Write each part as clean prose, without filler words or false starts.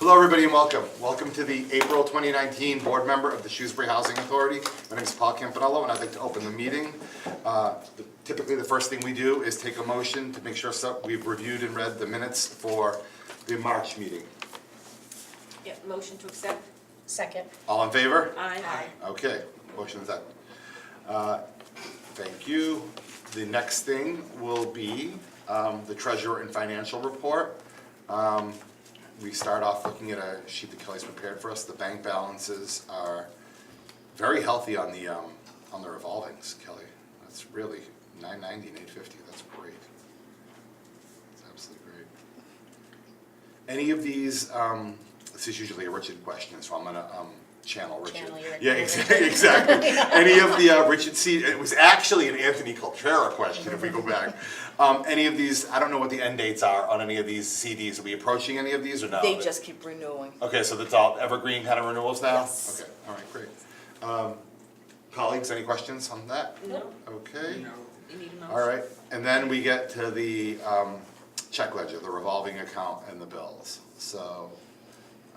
Hello, everybody, and welcome. Welcome to the April 2019 board member of the Shrewsbury Housing Authority. My name is Paul Campanello, and I'd like to open the meeting. Typically, the first thing we do is take a motion to make sure we've reviewed and read the minutes for the March meeting. Yeah, motion to accept. Second. All in favor? Aye. Okay, motion is up. Thank you. The next thing will be the treasurer and financial report. We start off looking at a sheet that Kelly's prepared for us. The bank balances are very healthy on the revolvings, Kelly. That's really $990 and $850. That's great. That's absolutely great. Any of these? This is usually a Richard question, so I'm gonna channel Richard. Channel your Yeah, exactly. Any of the Richard C. It was actually an Anthony Coltrera question. If we go back, any of these? I don't know what the end dates are on any of these CDs. Are we approaching any of these or no? They just keep renewing. Okay, so that's all evergreen kind of renewals now? Yes. Okay, all right, great. Colleagues, any questions on that? No. Okay. No. You need a motion? All right, and then we get to the check ledger, the revolving account and the bills. So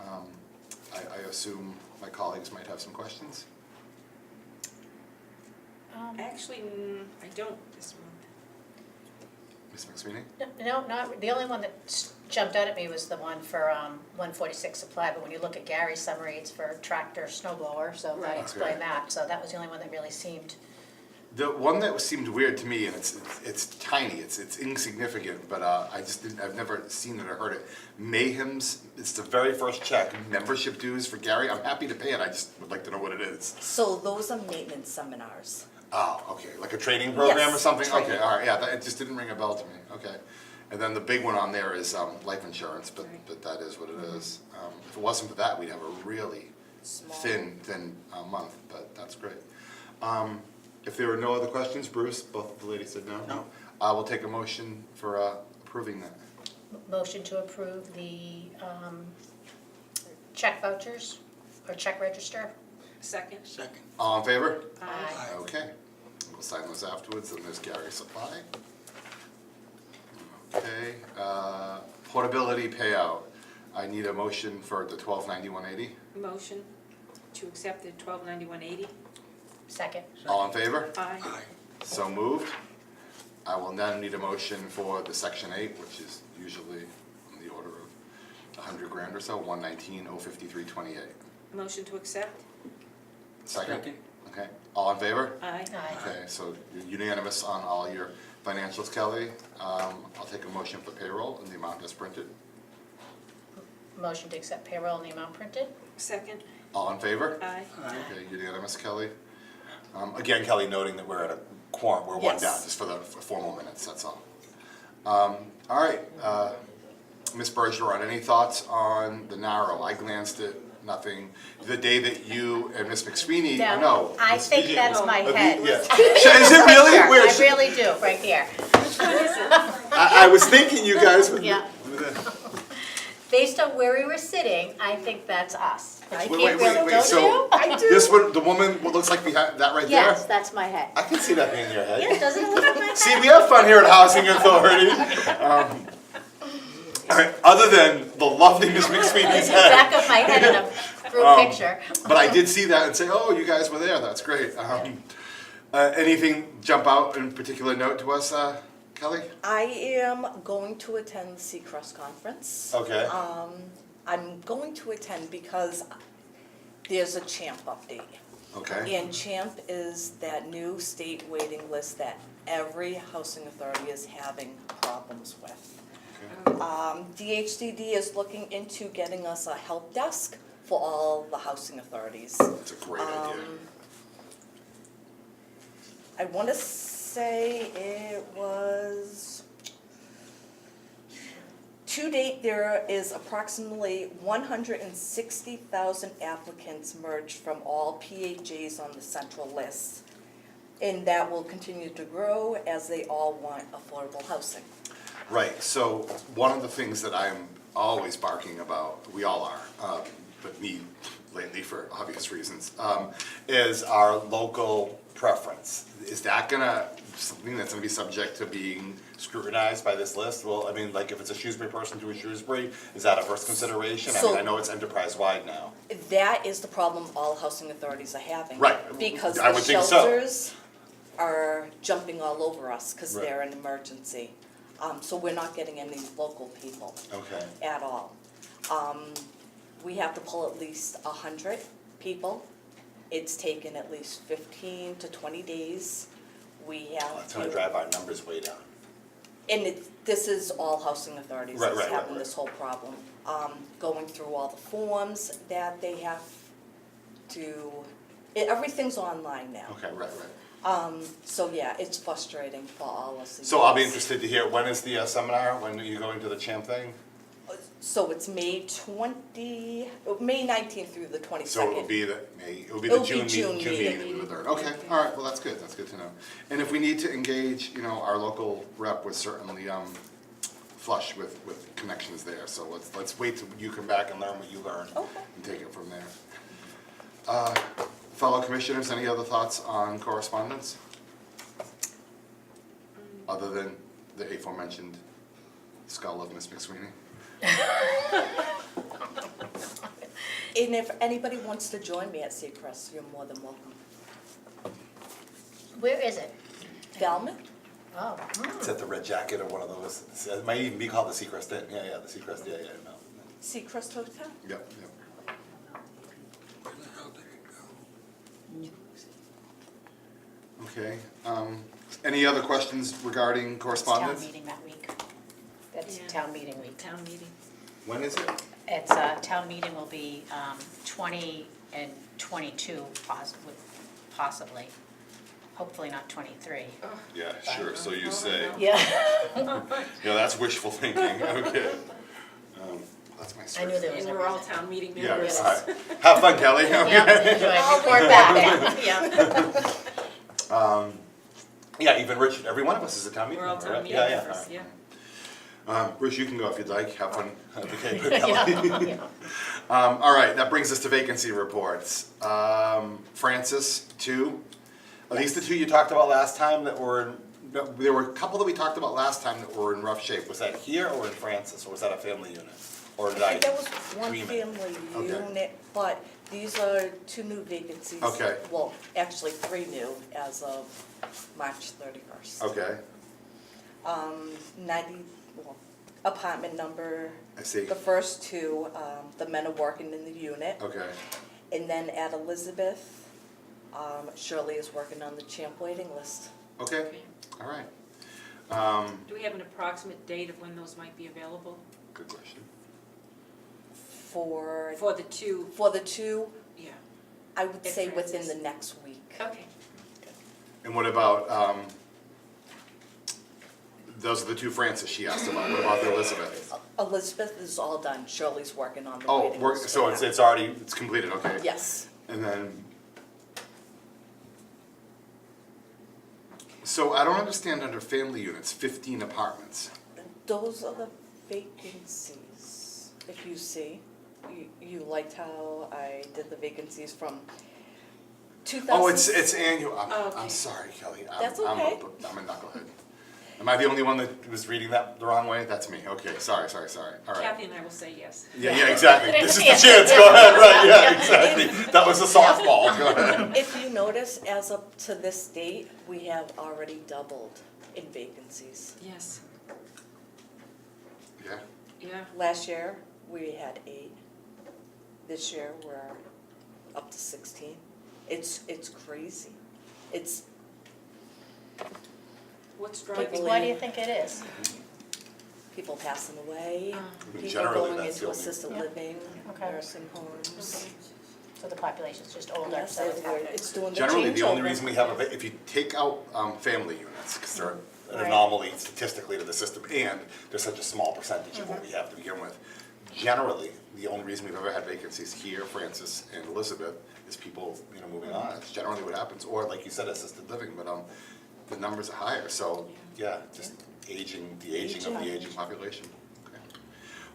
I assume my colleagues might have some questions. Actually, I don't this month. Ms. McSweeney? No, not, the only one that jumped out at me was the one for 146 supply, but when you look at Gary's summary, it's for tractor, snow blower, so Right. that explained Okay. that. So that was the only one that really seemed, The one that seemed weird to me, and it's tiny, it's insignificant, but I've never seen it or heard it. Mayhem's, it's the very first check, membership dues for Gary. I'm happy to pay it, I just would like to know what it is. So those are maintenance seminars. Oh, okay, like a training program or Yes, something? Okay, training. all right, yeah, it just didn't ring a bell to me, okay. And then the big one on there is life insurance, but Right. that is what it is. If it wasn't for that, we'd have a really Small. thin month, but that's great. If there are no other questions, Bruce, both of the ladies said no? No. I will take a motion for approving that. motion to approve the check vouchers or check register. Second. All in favor? Aye. Okay, we'll sign those afterwards, and there's Gary's supply. Okay, portability payout. I need a motion for the $1291.80. Motion to accept the $1291.80. Second. All in favor? Aye. So moved. I will then need a motion for the Section 8, which is usually in the order of 100 grand or so, 119,053.28. Motion to accept. Second? Okay, all in favor? Aye. Aye. Okay, so you're unanimous on all your financials, Kelly. I'll take a motion for payroll in the amount as printed. Motion to accept payroll in the amount printed. Second. All in favor? Aye. Okay, unanimous, Kelly. Again, Kelly, noting that we're at a quorum, we're one Yes. down, just for the formal minutes, that's all. All right, Ms. Bergeron, any thoughts on the narrow? I glanced at nothing. The day that you and Ms. McSweeney, no. I Ms. think Gigi- that's my Yeah. head. Is it really? Right Where? here. I really do, right here. I was thinking you guys would. Yeah. Based on where we were sitting, I think that's us. I Wait, can't wait, really, wait, don't so you? I do. this one, the woman, what looks like behind that right Yes, there? that's my head. I can see that being your head. Yeah, doesn't it look like my head? See, we have fun here at Housing Authority. All right, other than the lovely Ms. McSweeney's It's the back head. of my head in a group picture. But I did see that and say, oh, you guys were there, that's great. Anything jump out in particular note to us, Kelly? I am going to attend the Seacrest conference. Okay. I'm going to attend because there's a CHAMP update. Okay, And CHAMP is that new state waiting list that every housing authority is having problems with. DHCD is looking into getting us a help desk for all the housing authorities. that's a great idea. I want to say it was, to date, there is approximately 160,000 applicants merged from all PHAs on the central list. And that will continue to grow as they all want affordable housing. Right, so one of the things that I'm always barking about, we all are, but me lately for obvious reasons, is our local preference. Is that something that's gonna be subject to being scrutinized by this list? Well, I mean, like if it's a Shrewsbury person to a Shrewsbury, is that a first consideration? I mean, So- I know it's enterprise-wide now. That is the problem all housing authorities are having. Right. Because I the would think so. shelters are jumping all over us because Right. they're an emergency. So we're not getting any local people Okay, at all. We have to pull at least 100 people. It's taken at least 15 to 20 days. We have that's to. gonna drive our numbers way down. And this is all housing authorities Right, that's right, right, having right. this whole problem. Going through all the forms that they have to, everything's online now. Okay, right. So yeah, it's frustrating for all of us. So I'll be interested to hear, when is the seminar? When are you going to the CHAM thing? So it's May 19th through the 22nd. So it will be the It'll June be June meeting meeting. with the third. Okay, all right, well, that's good to know. And if we need to engage, our local rep was certainly flush with connections there. So let's wait till you come back and learn what you learn. Okay. And take it from there. Fellow commissioners, any other thoughts on correspondence? Other than the aforementioned skull of Miss McSweeney? And if anybody wants to join me at Seacrest, you're more than welcome. Where is it? Falmouth? Oh, It's at the Red Jacket or one of those. It might even be called the Seacrest Inn. Yeah, the Seacrest, no. Seacrest Hotel? Yep. Where the hell did it go? Okay, any other questions regarding it's town correspondence? meeting that week. That's Yeah. town meeting week. Town meeting. When is it? It's, town meeting will be 20 and 22 possibly. Hopefully not 23. Yeah, sure, so you say. Yeah. Yeah, that's wishful thinking, okay. That's my I script. knew there was And a we're all reason. town meeting Yeah, members. all right. Have fun, Kelly. Yeah, enjoy, report back, yeah. Yeah, even Rich, every one of us is a town meeting We're all member, town right? meeting Yeah, yeah, members, all right. yeah. Rich, you can go if you'd like, have fun at the Cape with Yeah, Kelly. yeah. All right, that brings us to vacancy reports. Francis, 2. Are these the 2 you talked about last time that were, no, there were a couple that we talked about last time that were in rough shape. Was that here or in Francis, or was that a family unit? Or did I There was one dream it? family Okay. unit, but these are 2 new vacancies. Okay. Well, actually 3 new as of March 31st. Okay, apartment number, I see. the first 2, the men are working in the unit. Okay, And then at Elizabeth, Shirley is working on the CHAMP waiting list. okay, all right. Do we have an approximate date of when those might be available? Good question. For For the 2, the 2, yeah, I would At say within Francis. the next week. okay. And what about, those are the 2 Francis she asked about, what about the Elizabeth? Elizabeth is all done, Shirley's working on the Oh, waiting list. so right it's now. it's already, it's completed, okay. Yes. And then, so I don't understand under family units, 15 apartments. Those are the vacancies, if you see. You liked how I did the vacancies from 2000. Oh, it's annual, Oh, I'm okay. sorry, Kelly. That's I'm okay. a knucklehead. Am I the only one that was reading that the wrong way? That's me, okay, sorry, all right. Kathy and I will say yes. Yeah, exactly, this is the chance, go ahead, right, yeah, exactly. That was a softball, go ahead. If you notice, as up to this date, we have already doubled in vacancies. Yes, Yeah, yeah. Last year, we had 8. This year, we're up to 16. It's crazy. It's What's Why driving? do you think it is? people passing away, people Generally, going that's the into only- assisted Yeah. living, Okay. nursing homes. So the population's just older, Yes, so it's happening. it's doing the generally, the only changeover. reason we have, if you take out family units, because they're an Right. anomaly statistically to the system, and they're such a small percentage of what we have to begin with. Generally, the only reason we've ever had vacancies here, Francis and Elizabeth, is people, moving on. It's generally what happens, or like you said, assisted living, but the numbers are higher, so, yeah, just the aging of the aging population. Okay.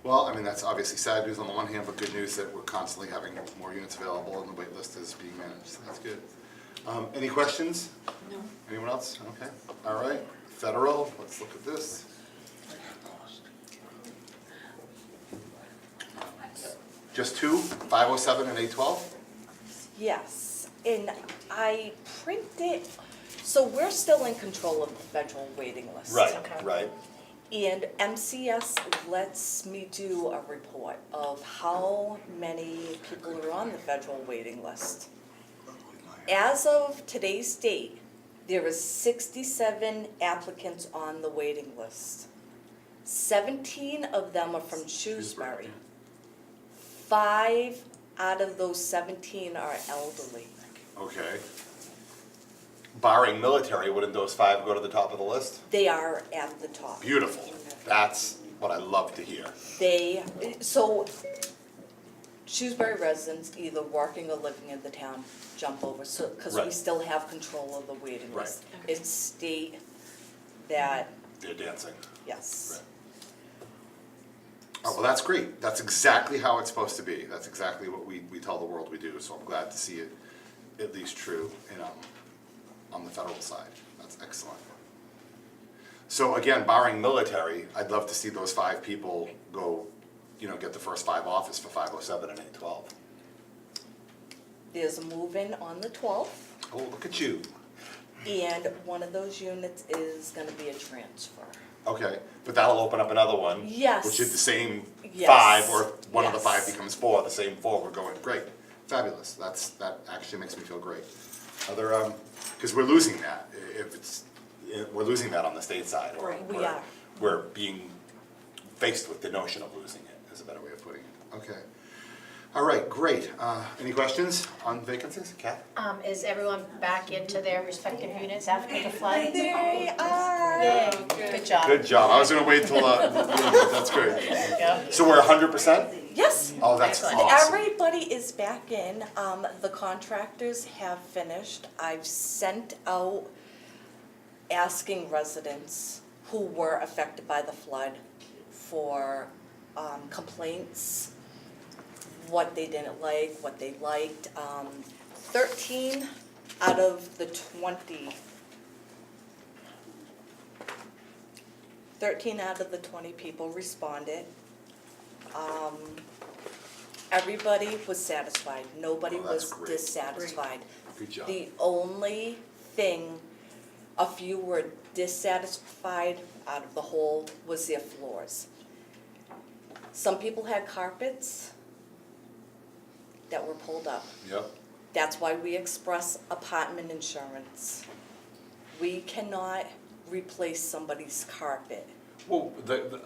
Well, I mean, that's obviously sad news on the one hand, but good news that we're constantly having more units available and the wait list is being managed, so that's good. Any questions? No. Anyone else? Okay, all right. Federal, let's look at this. Just two, 507 and 812? Yes, and I printed, so we're still in control of the federal waiting list. Okay. Right. And MCS lets me do a report of how many people are on the federal waiting list. As of today's date, there is 67 applicants on the waiting list. 17 of them are from Shrewsbury. 5 out of those 17 are elderly. Okay. Barring military, wouldn't those 5 go to the top of the list? They are at the top. Beautiful. That's what I love to hear. So Shrewsbury residents, either working or living in the town, jump over, so, because we Right. still have control of the waiting Right. list. Okay. It's state that, They're dancing. yes. Right. Oh, well, that's great. That's exactly how it's supposed to be. That's exactly what we tell the world we do, so I'm glad to see it at least true, on the federal side. That's excellent. So again, barring military, I'd love to see those 5 people go, get the first 5 office for 507 and 812. There's a move-in on the 12th, Oh, look at you. and one of those units is gonna be a transfer. Okay, but that'll open up another one. Yes. Which is the same Yes. 5, or one of the 5 Yes. becomes 4, the same 4, we're going, great, fabulous, that actually makes me feel great. Other, because we're losing that, we're losing that on the state side, or Right, we we're- are. We're being faced with the notion of losing it, is a better way of putting it, okay. All right, great, any questions on vacancies, Kath? Is everyone back into their respective units after the flood? They are. Yay, good job. Good job, I was gonna wait till, that's great. Yeah. So we're 100%? Yes. Oh, that's Excellent. awesome. Everybody is back in, the contractors have finished, I've sent out asking residents who were affected by the flood for, complaints, what they didn't like, what they liked, 13 out of the 20 people responded. Everybody was satisfied, nobody Oh, that's was great. dissatisfied. Good job. The only thing, a few were dissatisfied out of the whole, was their floors. Some people had carpets that were pulled up. Yep. That's why we express apartment insurance. We cannot replace somebody's carpet. Well,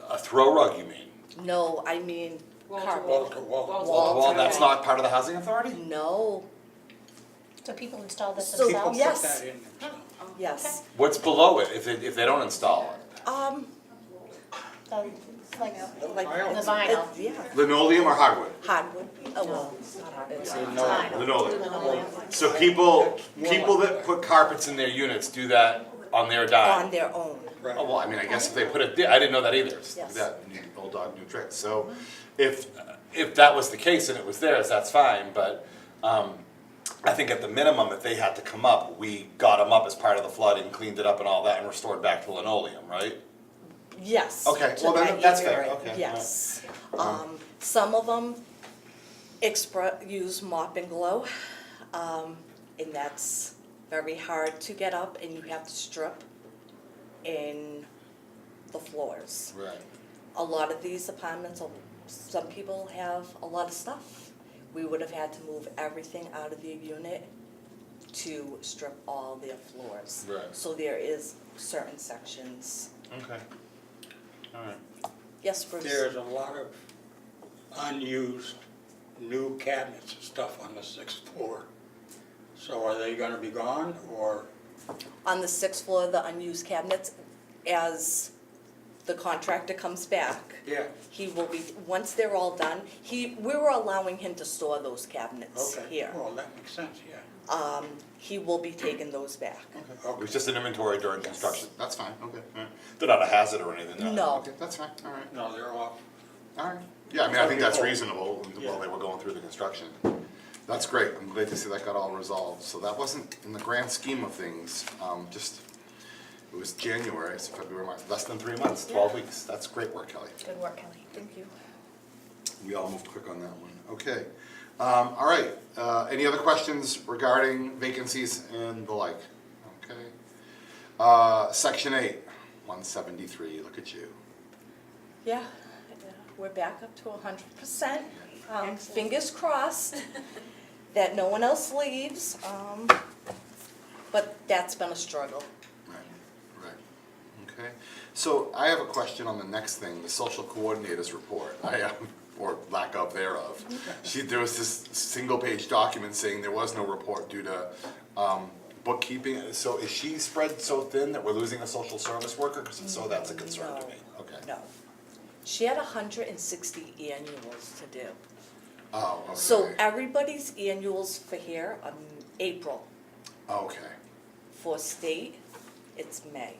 a throw rug, you mean? No, I mean Wall to carpet. wall. Wall. Wall to Wall Well, to that's wall. not part of the housing authority? No, So people installed this So- themselves? People Yes. put that in themselves. yes. What's below it if they don't install it? So, like, Like, Vinyl. The vinyl. Yeah, Linoleum or hardwood? hardwood, oh, well, it's not hardwood. It's vinyl. Linoleum. So people that put carpets in their units do that on their on dime? their own. Right. Oh, well, I mean, I guess if they put it, I didn't know that either. Just Yes. that new old dog, new tricks. So if that was the case and it was theirs, that's fine, but, I think at the minimum, if they had to come up, we got them up as part of the flooding, cleaned it up and all that, and restored back to linoleum, right? Yes. Okay, to well, then that that's fair. area, Okay, yes. Some of them use mop and glow, and that's very hard to get up, and you have to strip in the floors. Right. A lot of these apartments, some people have a lot of stuff. We would have had to move everything out of the unit to strip all their floors. Right. So there is certain sections. Okay. All right. Yes, Bruce? There's a lot of unused new cabinets and stuff on the 6th floor. So are they gonna be gone, or? On the 6th floor, the unused cabinets, as the contractor comes back, Yeah, he will be, once they're all done, we were allowing him to store those cabinets okay. here. Well, that makes sense, yeah. He will be taking those back. It was just an inventory during construction. That's fine, okay. All right. They're not a hazard or anything, no? No. Okay, that's fine, all right. No, they're off All right, yeah, I mean, I think that's Okay. reasonable while they were going through the construction. That's great, I'm glad to see that got all resolved, so that wasn't, in the grand scheme of things, just, it was January, so February, March, less than 3 months, 12 weeks, that's great work, Kelly. Good work, Kelly. Thank you. We all moved quick on that one, okay. All right, any other questions regarding vacancies and the like? Okay. Section 8, 173, look at you. Yeah, we're back up to 100%. Excellent. Fingers crossed that no one else leaves, but that's been a struggle. Right, okay. So I have a question on the next thing, the social coordinators report, or lack of thereof. There was this single-page document saying there was no report due to bookkeeping. So is she spread so thin that we're losing a social service worker? Because if so, that's a concern to me. Okay. No. She had 160 annuals to do. Oh, okay. So everybody's annuals for here are April. Okay, For state, it's May.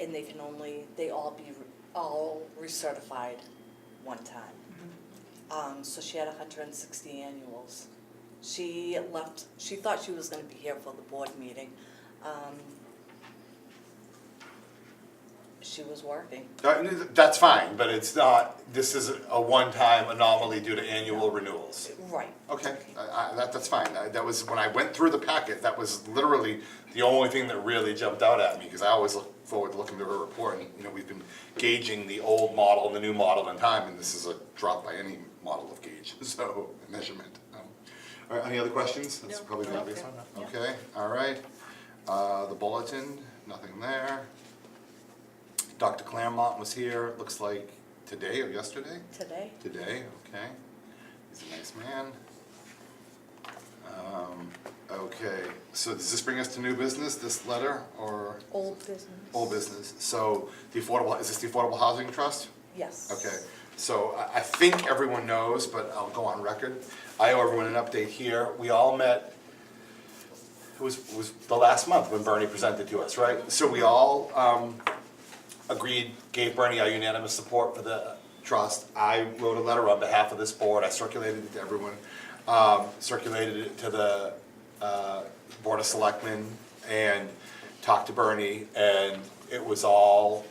And they all recertified one time. So she had 160 annuals. She thought she was gonna be here for the board meeting. She was working. that's fine, but it's not, this is a one-time anomaly due to annual renewals. Right. Okay, that's fine. That was, when I went through the packet, that was literally the only thing that really jumped out at me, because I always look forward to looking through her report, and, we've been gauging the old model and the new model in time, and this is a drop by any model of gauge, so, measurement. All right, any other questions? That's No. probably the obvious one. No. Okay, all right. The bulletin, nothing there. Dr. Claremont was here, looks like today or yesterday? Today. Today, okay. He's a nice man. Okay, so does this bring us to new business, this letter, or Old business. old business? So is this the Affordable Housing Trust? Yes. Okay, so I think everyone knows, but I'll go on record. I owe everyone an update here. We all met, it was the last month when Bernie presented to us, right? So we all agreed, gave Bernie our unanimous support for the trust. I wrote a letter on behalf of this board, I circulated it to everyone, circulated it to the Board of Selectmen, and talked to Bernie, and it was all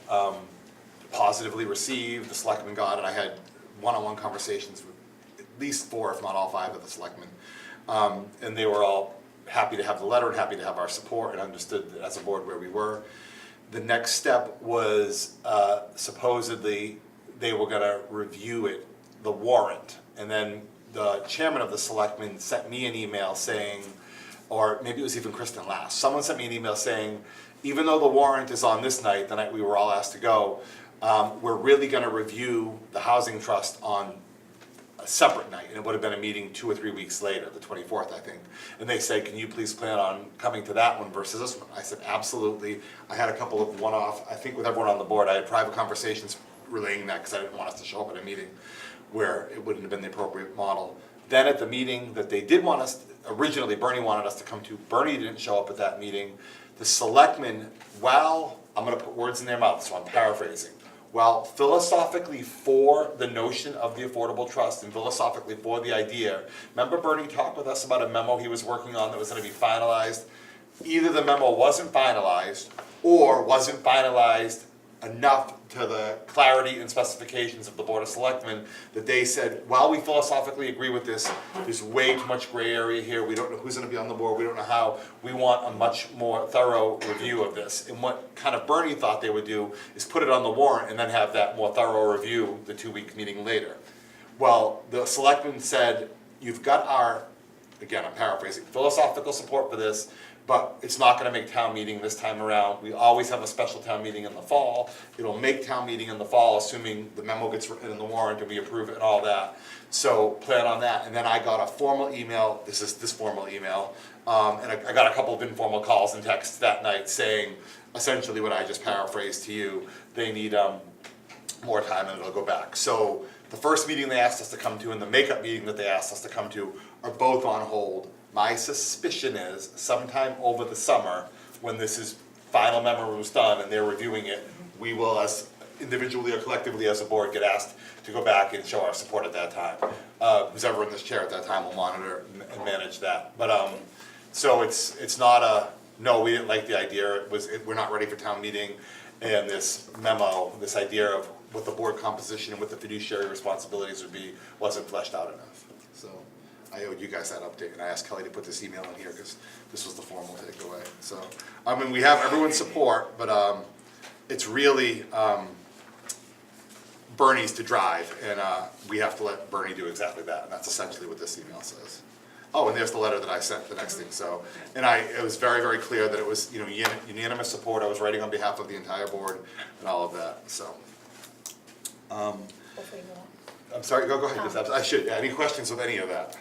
positively received. The selectmen got it. I had one-on-one conversations with at least 4, if not all 5 of the selectmen, and they were all happy to have the letter and happy to have our support, and understood that as a board where we were. The next step was supposedly they were gonna review it, the warrant, and then the chairman of the selectmen sent me an email saying, or maybe it was even Kristen last, someone sent me an email saying, even though the warrant is on this night, the night we were all asked to go, we're really gonna review the housing trust on a separate night, and it would have been a meeting 2 or 3 weeks later, the 24th, I think. And they said, can you please plan on coming to that one versus this one? I said, absolutely. I had a couple of one-off, I think with everyone on the board, I had private conversations relaying that, because I didn't want us to show up at a meeting where it wouldn't have been the appropriate model. Then at the meeting that they did want us, originally Bernie wanted us to come to, Bernie didn't show up at that meeting. The selectmen, while, I'm gonna put words in their mouth, so I'm paraphrasing, while philosophically for the notion of the Affordable Trust and philosophically for the idea, remember Bernie talked with us about a memo he was working on that was gonna be finalized? Either the memo wasn't finalized, or wasn't finalized enough to the clarity and specifications of the Board of Selectmen that they said, while we philosophically agree with this, there's way too much gray area here, we don't know who's gonna be on the board, we don't know how, we want a much more thorough review of this. And what kind of Bernie thought they would do is put it on the warrant and then have that more thorough review the 2-week meeting later. Well, the Selectmen said, you've got our, again, I'm paraphrasing, philosophical support for this, but it's not gonna make town meeting this time around. We always have a special town meeting in the fall. It'll make town meeting in the fall, assuming the memo gets written in the warrant and we approve it and all that. So plan on that. And then I got a formal email, this is this formal email, and I got a couple of informal calls and texts that night saying essentially what I just paraphrased to you. They need more time and it'll go back. So the first meeting they asked us to come to and the makeup meeting that they asked us to come to are both on hold. My suspicion is sometime over the summer, when this is final memo was done and they're reviewing it, we will, as individually or collectively as a board get asked to go back and show our support at that time. Who's ever in this chair at that time will monitor and manage that. But, so it's not a, no, we didn't like the idea, we're not ready for town meeting, and this memo, this idea of what the board composition and what the fiduciary responsibilities would be, wasn't fleshed out enough. So I owed you guys that update, and I asked Kelly to put this email in here, because this was the formal takeaway. So, I mean, we have everyone's support, but it's really Bernie's to drive, and we have to let Bernie do exactly that, and that's essentially what this email says. Oh, and there's the letter that I sent, the next thing, so, and it was very, very clear that it was, you know, unanimous support, I was writing on behalf of the entire board and all of that, so. Hopefully more. I'm sorry, go ahead, I should, any questions with any of that?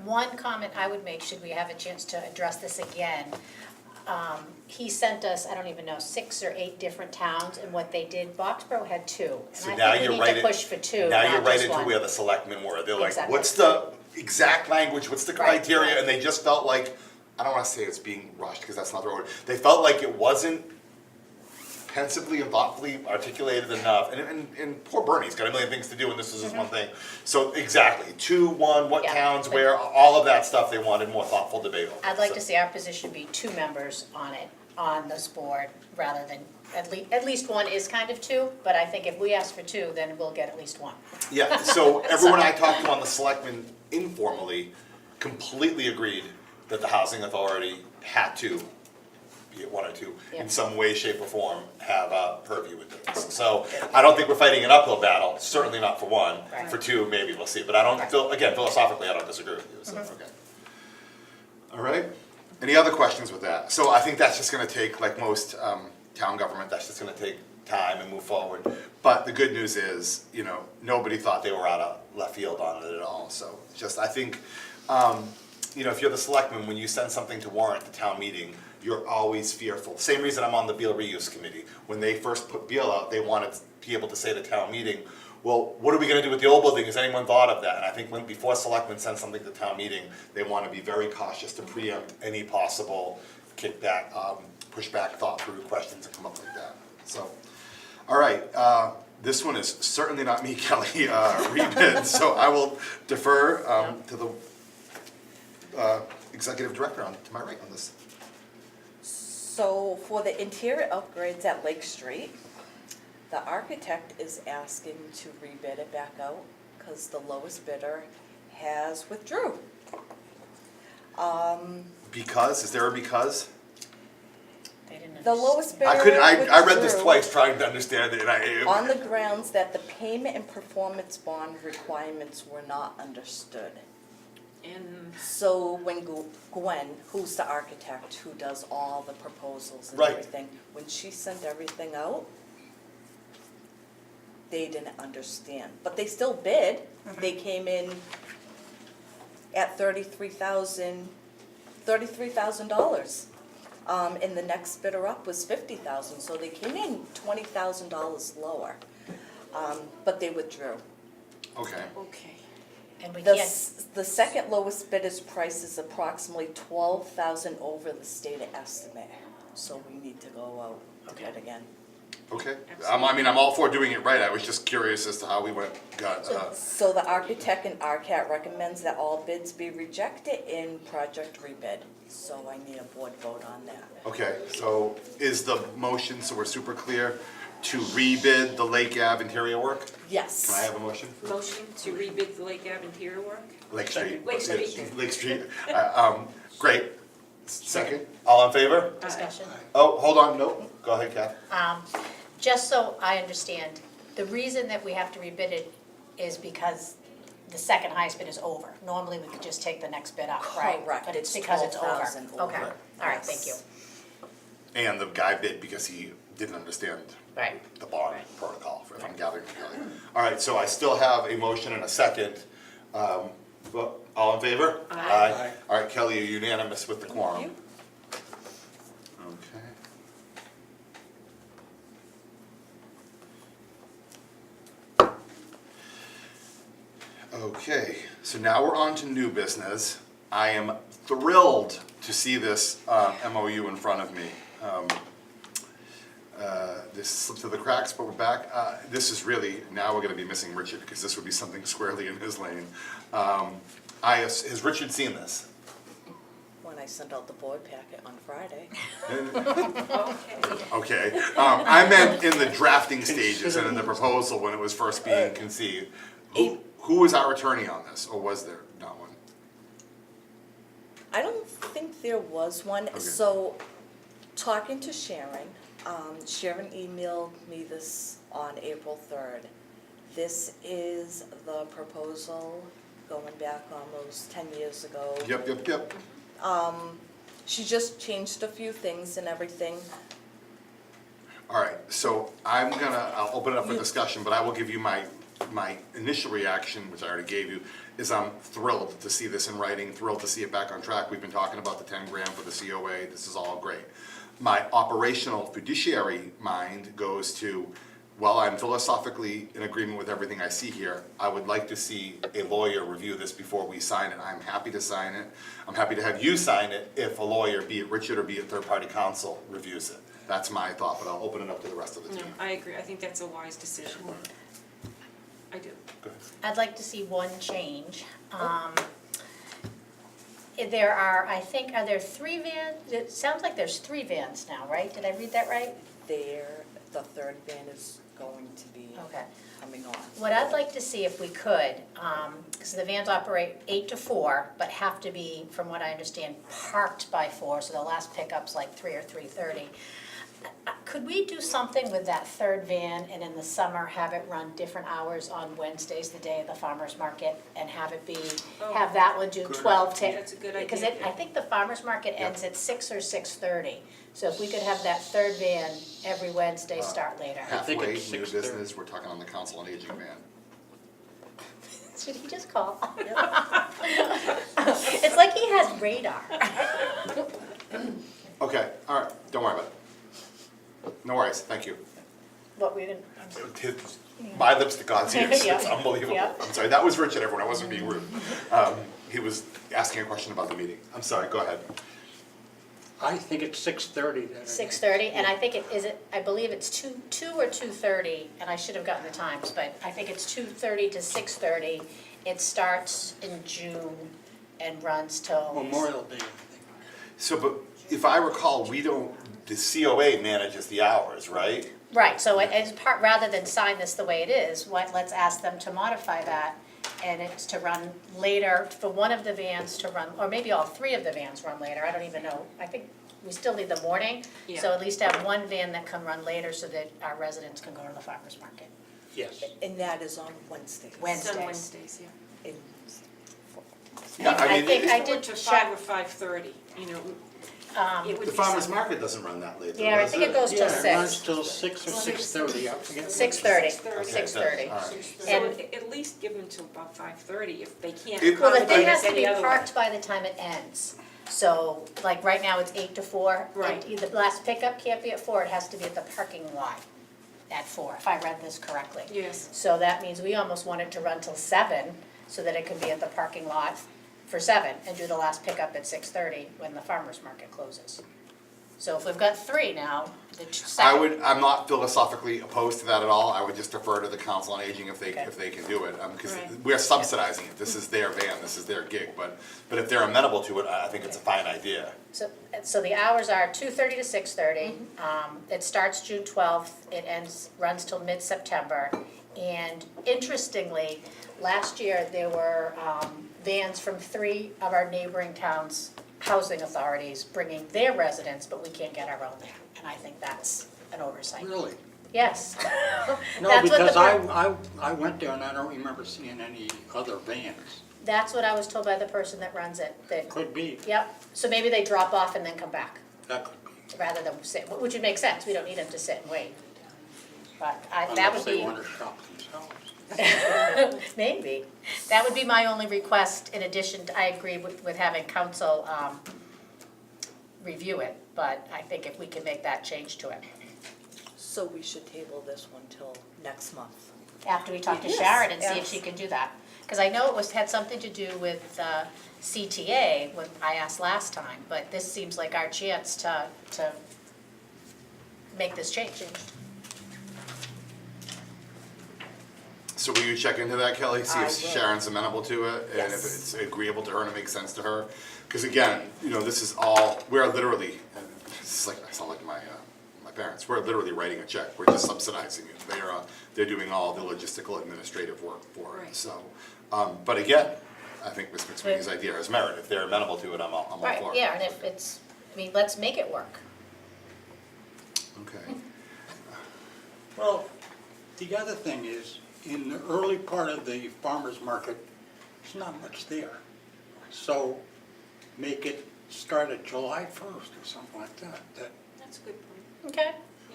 One comment I would make, should we have a chance to address this again, he sent us, I don't even know, 6 or 8 different towns, and what they did, Boxborough had 2. So And now I think you're we right need to in- push for 2, Now you're not right just into one. where the selectmen were, they're like, Exactly. what's the exact language, what's the Right. criteria, and they just felt like, I don't wanna say it's being rushed, because that's not the word, they felt like it wasn't pensively and thoughtfully articulated enough, and poor Bernie's got a million things to do, and this is his one thing. So exactly, 2, 1, what Yeah, towns, but- where, all of that stuff, they wanted more thoughtful debate over. I'd like to So- see our position be 2 members on it, on this board, rather than, at least one is kind of 2, but I think if we ask for 2, then we'll get at least 1. Yeah, so everyone I talked to on the selectmen informally completely agreed that the housing authority had to, be it 1 or 2, in Yeah. some way, shape, or form, have a purview with this. So I don't think we're fighting an uphill battle, certainly not for 1. Right. For 2, maybe we'll see, but I don't feel, again, philosophically, I don't disagree with you, so, okay. All right, any other questions with that? So I think that's just gonna take, like most town government, that's just gonna take time and move forward. But the good news is, you know, nobody thought they were out of left field on it at all, so just, I think, you know, if you're the selectman, when you send something to warrant the town meeting, you're always fearful. Same reason I'm on the Beal reuse committee. When they first put Beal out, they wanted to be able to say to town meeting, well, what are we gonna do with the old building? Has anyone thought of that? And I think before selectmen send something to town meeting, they wanna be very cautious to preempt any possible kickback, pushback, thought through questions that come up like that. So, all right, this one is certainly not me, Kelly, rebid, so I will defer to the executive director to my right on this. So for the interior upgrades at Lake Street, the architect is asking to rebid it back out because the lowest bidder has withdrew. Because, is there a because? They didn't The understand. lowest bidder I read this withdrew twice trying to understand it, and on the grounds that the payment and performance bond requirements were not understood. And So when Gwen, who's the architect who does all the proposals and Right. everything, when she sent everything out, they didn't understand, but they still bid. They came in at $33,000. And the next bidder up was $50,000, so they came in $20,000 lower. But they withdrew. okay. okay. And we The, can't, the second lowest bidder's price is approximately $12,000 over the stated estimate, so we need to go out bid again. Okay, I mean, I'm all for doing it right, I was just curious as to how we got, So the architect and RCAT recommends that all bids be rejected in project rebid, so I need a board vote on that. okay, so is the motion, so we're super clear, to rebid the Lake Ave interior work? Yes. Can I have a motion? for Motion to rebid the Lake Ave interior work? Lake Street. Lake Street. Lake Street, great. Second, all in favor? discussion. Oh, hold on, nope, go ahead, Kath. Just so I understand, the reason that we have to rebid it is because the second highest bid is over. Normally, we could just take the next bid up, right? Correct. But it's It's because it's over. 12,000 over. Okay, all right, thank you. Yes. And the guy bid because he didn't understand Right. the bond protocol, if I'm gathering it correctly. All right, so I still have a motion and a second. Well, all in favor? Aye. All right, Kelly, you're unanimous with the quorum. you. Okay. Okay, so now we're on to new business. I am thrilled to see this MOU in front of me. This slipped through the cracks, but we're back. This is really, now we're gonna be missing Richard, because this would be something squarely in his lane. Has Richard seen this? When I sent out the board packet on Friday. Okay. Okay, I meant in the drafting stages and in the proposal when it was first being conceived. Who was our attorney on this, or was there not one? I don't think there was one, Okay. so, talking to Sharon, Sharon emailed me this on April 3rd. This is the proposal going back almost 10 years ago. Yep. She just changed a few things and everything. All right, so I'll open it up for discussion, but I will give you my initial reaction, which I already gave you, is I'm thrilled to see this in writing, thrilled to see it back on track. We've been talking about the 10 grand for the COA, this is all great. My operational fiduciary mind goes to, while I'm philosophically in agreement with everything I see here, I would like to see a lawyer review this before we sign it. I'm happy to sign it. I'm happy to have you sign it if a lawyer, be it Richard or be it third-party counsel, reviews it. That's my thought, but I'll open it up to the rest of the No, team. I agree, I think that's a wise decision. I do. Go ahead. I'd like to see one change. There are, I think, are there 3 vans? It sounds like there's 3 vans now, right? Did I read that right? The third van is going to be Okay. coming on. What I'd like to see if we could, because the vans operate 8 to 4, but have to be, from what I understand, parked by 4, so the last pickup's like 3 or 3:30. Could we do something with that third van and in the summer have it run different hours on Wednesdays, the day of the farmer's market, and have it be, have that one do Good 12 to. idea. That's a good Because idea. I think the farmer's market ends at 6 or 6:30. So if we could have that third van every Wednesday start later. think Halfway, it's new 6:30. business, we're talking on the council on aging van. Should he just call? It's like he has radar. Okay, all right, don't worry about it. No worries, thank you. What we didn't, My lips to God's ears, Yeah. it's unbelievable. Yeah. I'm sorry, that was Richard, everyone, I wasn't being rude. He was asking a question about the meeting. I'm sorry, go ahead. I think it's 6:30 then. 6:30, and I think I believe it's 2 or 2:30, and I should have gotten the times, but I think it's 2:30 to 6:30. It starts in June and runs till. Memorial Day, I think. So, but if I recall, the COA manages the hours, right? Right, so as part, rather than sign this the way it is, let's ask them to modify that, and it's to run later, for one of the vans to run, or maybe all 3 of the vans run later, I don't even know. I think we still need the morning, so Yeah. at least have one van that can run later so that our residents can go to the farmer's market. Yes. And that is on Wednesdays. It's Wednesdays. on Wednesdays, yeah. And Yeah, I mean, think it- I If it went did to check. 5 or 5:30, you know, it would The be farmer's some- market doesn't run that late, though, Yeah, I does think it goes till Yeah, it runs 6. till 6 or 6:30, I forget. 6:30, 6:30. 6:30. All right. So And- at least give them till about 5:30 if they can't. If- Well, the accommodate thing has to any be other way. parked by the time it ends. So, like, right now, it's 8 to 4. Right. The last pickup can't be at 4, it has to be at the parking lot at 4, if I read this correctly. Yes. So that means we almost want it to run till 7, so that it can be at the parking lot for 7, and do the last pickup at 6:30 when the farmer's market closes. So if we've got 3 now, the second. I'm not philosophically opposed to that at all, I would just defer to the council on aging if they Okay. can do it, because Right. we're subsidizing it, this is their van, this is their gig, but if they're amenable to it, I think it's a fine idea. So the hours are 2:30 to 6:30. It starts June 12th, it runs till mid-September. And interestingly, last year, there were vans from 3 of our neighboring towns' housing authorities bringing their residents, but we can't get our own there. And I think that's an oversight. Really? Yes. No, That's what the because per- I went there and I don't remember seeing any other vans. That's what I was told by the person that runs it, that, Could be, yep. So maybe they drop off and then come back, that could be. rather than sit, which would make sense, we don't need them to sit and wait. But that would Unless they be, want to shop themselves. maybe, that would be my only request, in addition, I agree with having council, review it, but I think if we can make that change to it. so we should table this one till next month. After we talk to Yes, Sharon and see if yes. she can do that. Because I know it had something to do with CTA, what I asked last time, but this seems like our chance to make this change. So will you check into that, Kelly, see I if will. Sharon's amenable to it, and if Yes. it's agreeable to her and it makes sense to her? Because again, you know, this is all, we're literally, and it's like, I sound like my parents, we're literally writing a check, we're just subsidizing it. They're doing all the logistical administrative work for it, Right. so. But again, I think Ms. McSweeney's idea is merit, if they're amenable to it, I'm all for it. Right, yeah, and if it's, I mean, let's make it work. Okay, Well, the other thing is, in the early part of the farmer's market, there's not much there. So make it start at July 1st or something like that. That's a good point. Okay.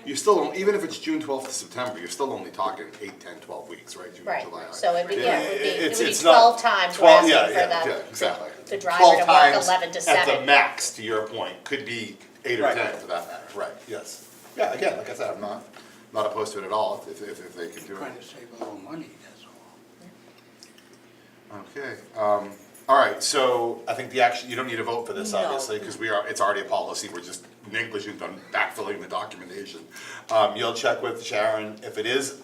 you still don't, even if it's June 12th to September, you're still only talking 8, 10, 12 weeks, right? June, Right, July. so it'd be, yeah, it would be, It's- it would be it's not 12 times we're 12 asking yeah, for yeah, exactly. the driver 12 to work times 11 to At 7. the max, to your point, could be 8 or Right. 10 for that matter, right, yes. Yeah, again, like I said, I'm not opposed to it at all, if they can do Trying it. to save a little money, that's all. Okay, all right, so I think the action, you don't need a vote for this, No. obviously, because it's already a policy, we're just negligent on backfilling the documentation. You'll check with Sharon, if it is,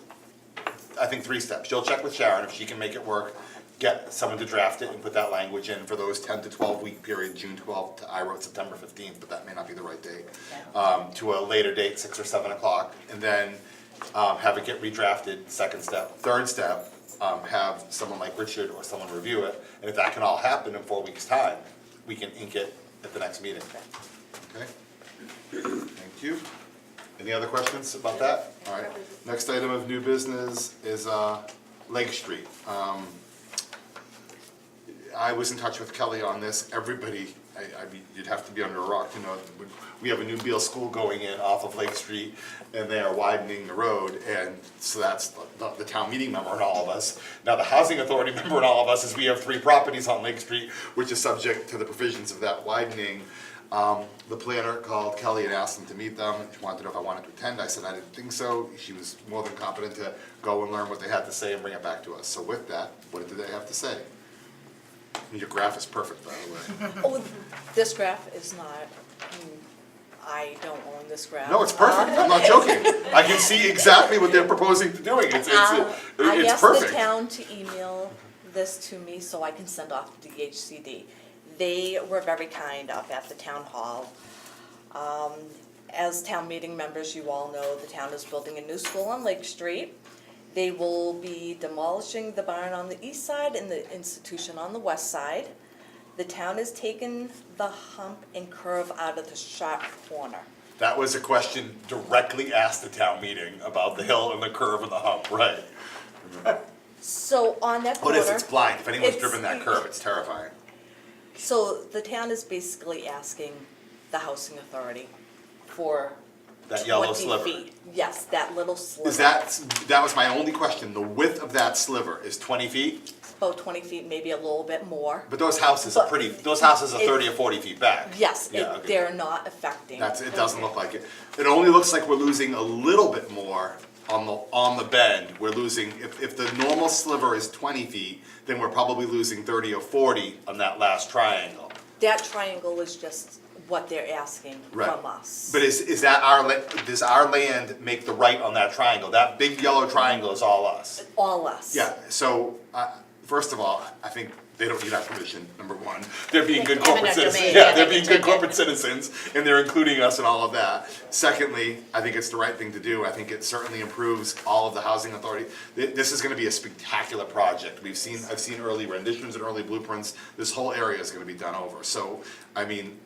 I think 3 steps, you'll check with Sharon if she can make it work, get someone to draft it and put that language in for those 10 to 12 week period, June 12th to, I wrote September 15th, but that may not be the right date. To a later date, 6 or 7 o'clock, and then, have it get redrafted, second step. Third step, have someone like Richard or someone review it, and if that can all happen in 4 weeks' time, we can ink it at the next meeting. Okay? Thank you. Any other questions about that? All right. Next item of new business is Lake Street. I was in touch with Kelly on this. Everybody, I mean, you'd have to be under a rock to know, we have a new Beal school going in off of Lake Street, and they are widening the road, and so that's the town meeting member and all of us. Now, the housing authority member and all of us is we have 3 properties on Lake Street, which is subject to the provisions of that widening. The planner called Kelly and asked them to meet them. She wanted to know if I wanted to attend. I said I didn't think so. She was more than competent to go and learn what they had to say and bring it back to us. So with that, what did they have to say? Your graph is perfect, by the way. Oh, this graph is not, I don't own this graph. No, it's perfect. I'm not joking. I can see exactly what they're proposing to doing. It's I asked the perfect. town to email this to me so I can send off to DHCD. They were very kind up at the town hall. As town meeting members, you all know the town is building a new school on Lake Street. They will be demolishing the barn on the east side and the institution on the west side. The town has taken the hump and curve out of the sharp corner. That was a question directly asked at town meeting about the hill and the curve and the hump, right? So on that What corner. is, it's blind. If anyone's it's- driven that curve, it's terrifying. So the town is basically asking the housing authority for That yellow 20 sliver. feet. Yes, that little sliver. Is that was my only question. The width of that sliver is 20 feet? About 20 feet, maybe a little bit more. But those houses are But those houses are it- 30 or 40 feet back. Yes, Yeah, okay. they're not affecting. It doesn't look like it. It only looks like we're losing a little bit more on the bend. We're losing, if the normal sliver is 20 feet, then we're probably losing 30 or 40 on that last triangle. That triangle is just what they're asking Right. from us. But is that does our land make the right on that triangle? That big yellow triangle is all us. All us. Yeah, so, first of all, I think they don't need our permission, number one. They're being good Eminent corporate citizens. domain, Yeah, yeah, they're they being can good take it. corporate citizens, and they're including us in all of that. Secondly, I think it's the right thing to do. I think it certainly improves all of the housing authority. This is gonna be a spectacular project. I've seen early renditions and early blueprints. This whole area is gonna be done over. So, I mean,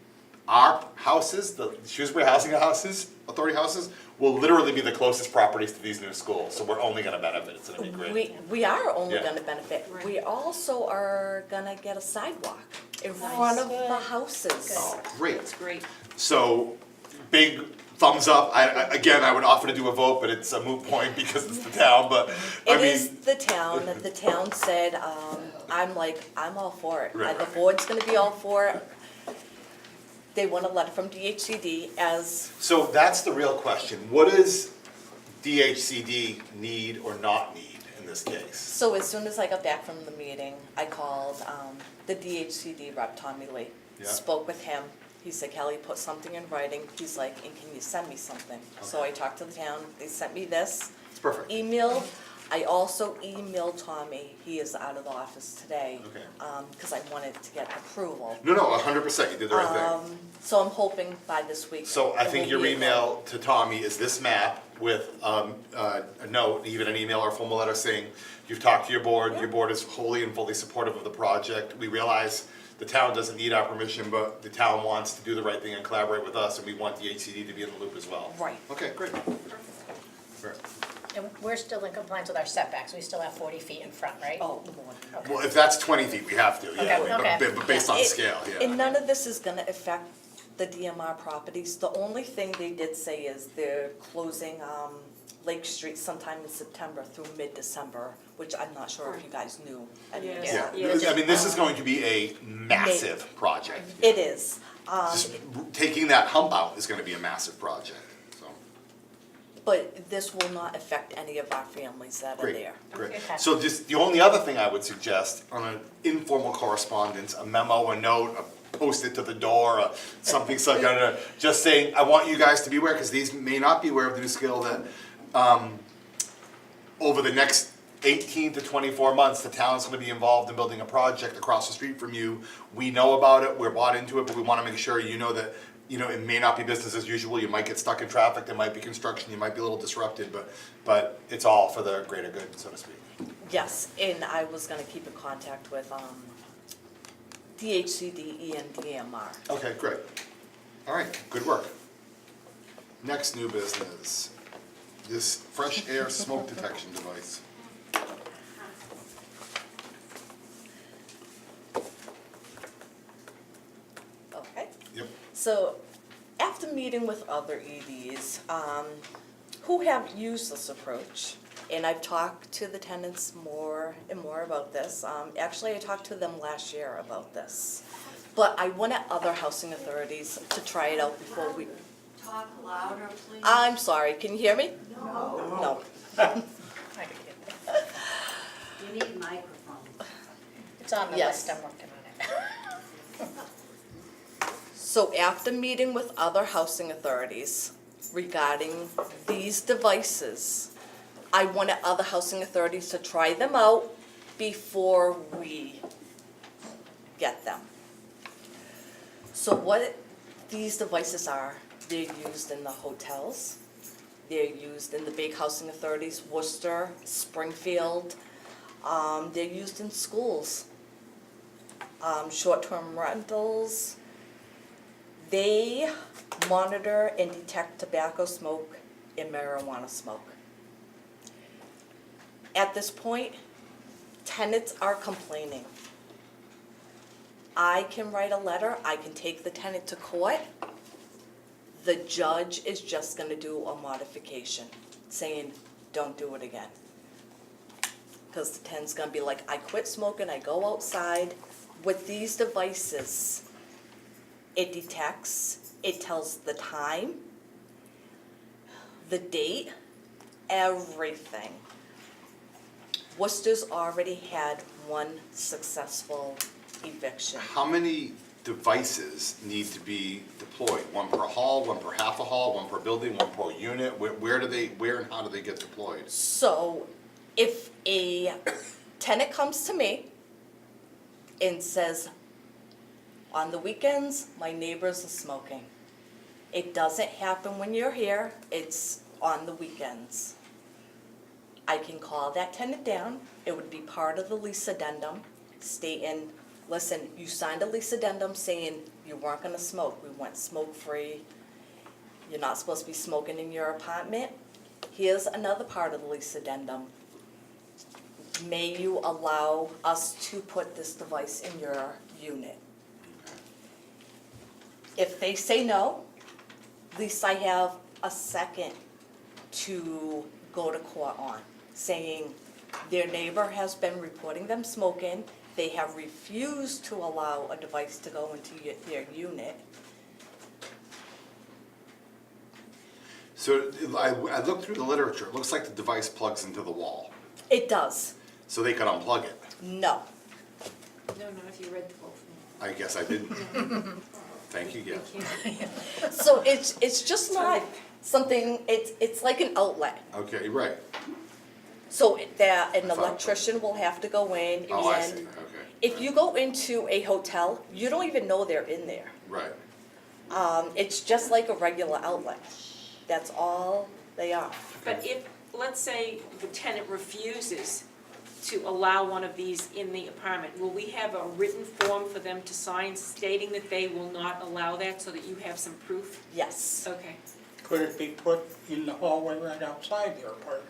our houses, the Shrewsbury Housing Authority houses, will literally be the closest properties to these new schools, so we're only gonna benefit, it's gonna be great. We are only Yeah. gonna benefit. Right. We also are gonna get a sidewalk in front of the houses. Oh, great. That's great. So, big thumbs up, again, I would offer to do a vote, but it's a moot point because it's the town, but, I It is mean, the town said, I'm all for it. Right. The board's gonna be all for it. They want a letter from DHCD as, so that's the real question. What does DHCD need or not need in this case? so as soon as I got back from the meeting, I called, the DHCD rep, Tommy Lee. Yeah. Spoke with him. He said, Kelly, put something in writing. He's like, and can you send me something? So I talked to the town, they sent me this It's perfect. email. I also emailed Tommy, he is out of the office today. Okay. Because I wanted to get approval. No, 100%, you did the right thing. So I'm hoping by this week. So I it think will your be email to Tommy is this map with a note, even an email or a formal letter saying, you've talked to your board is wholly and fully supportive of the project. We realize the town doesn't need our permission, but the town wants to do the right thing and collaborate with us, and we want the HCD to be in the loop as well. Right. Okay, great. Great. And we're still in compliance with our setbacks, we still have 40 feet in front, right? Oh, Lord. Okay. Well, if that's 20 feet, we have to, yeah, Okay, okay. but based on It- scale, And yeah. none of this is gonna affect the DMR properties. The only thing they did say is they're closing Lake Street sometime in September through mid-December, which I'm not sure if you guys knew. any of Yes. that. Yeah, I mean, this is going to be a massive project. It is. Just taking that hump out is gonna be a massive project, so. But this will not affect any of our families that are Great, there. great. Okay. So just, the only other thing I would suggest on an informal correspondence, a memo, a note, a post-it to the door, something such, just saying, I want you guys to be aware, because these may not be aware of the new skill that, over the next 18 to 24 months, the town's gonna be involved in building a project across the street from you. We know about it, we're bought into it, but we wanna make sure you know that, it may not be business as usual, you might get stuck in traffic, there might be construction, you might be a little disrupted, but it's all for the greater good, so to speak. Yes, and I was gonna keep in contact with DHCD and DMR. Okay, great. All right, good work. Next new business, this fresh air smoke detection device. Okay. Yep. So, after meeting with other EDs, who have used this approach, and I've talked to the tenants more and more about this. Actually, I talked to them last year about this. But I wanted other housing authorities to try it out before we, Talk louder, please. I'm sorry, can you hear me? No, No. I gotta get that. you need microphone. It's on the Yes. list, I'm working on it. So after meeting with other housing authorities regarding these devices, I wanted other housing authorities to try them out before we get them. So what these devices are, they're used in the hotels, they're used in the big housing authorities, Worcester, Springfield, they're used in schools, short-term rentals. They monitor and detect tobacco smoke and marijuana smoke. At this point, tenants are complaining. I can write a letter, I can take the tenant to court. The judge is just gonna do a modification, saying, don't do it again. Cause the tenant's gonna be like, I quit smoking, I go outside. With these devices, it detects, it tells the time, the date, everything. Worcester's already had one successful eviction. How many devices need to be deployed? One per hall, one per half a hall, one per building, one per unit? Where and how do they get deployed? So if a tenant comes to me and says, on the weekends, my neighbors are smoking. It doesn't happen when you're here, it's on the weekends. I can call that tenant down, it would be part of the lease addendum, stating, listen, you signed a lease addendum saying you weren't gonna smoke, we went smoke-free, you're not supposed to be smoking in your apartment. Here's another part of the lease addendum. May you allow us to put this device in your unit? If they say no, at least I have a second to go to court on, saying their neighbor has been reporting them smoking, they have refused to allow a device to go into their unit. So I looked through the literature, it looks like the device plugs into the wall, It does, so they could unplug it. no. No, not if you read the whole thing. I guess I didn't. Thank you, You Gail. can't. So it's just not something, it's like an outlet. Okay, right. So that an I thought- electrician will have to go in Oh, I see, and okay. if you go into a hotel, you don't even know they're in there. Right. It's just like a regular outlet. That's all they are. But if, let's say the tenant refuses to allow one of these in the apartment, will we have a written form for them to sign stating that they will not allow that so that you have some proof? Yes. Okay. Could it be put in the hallway right outside their apartment?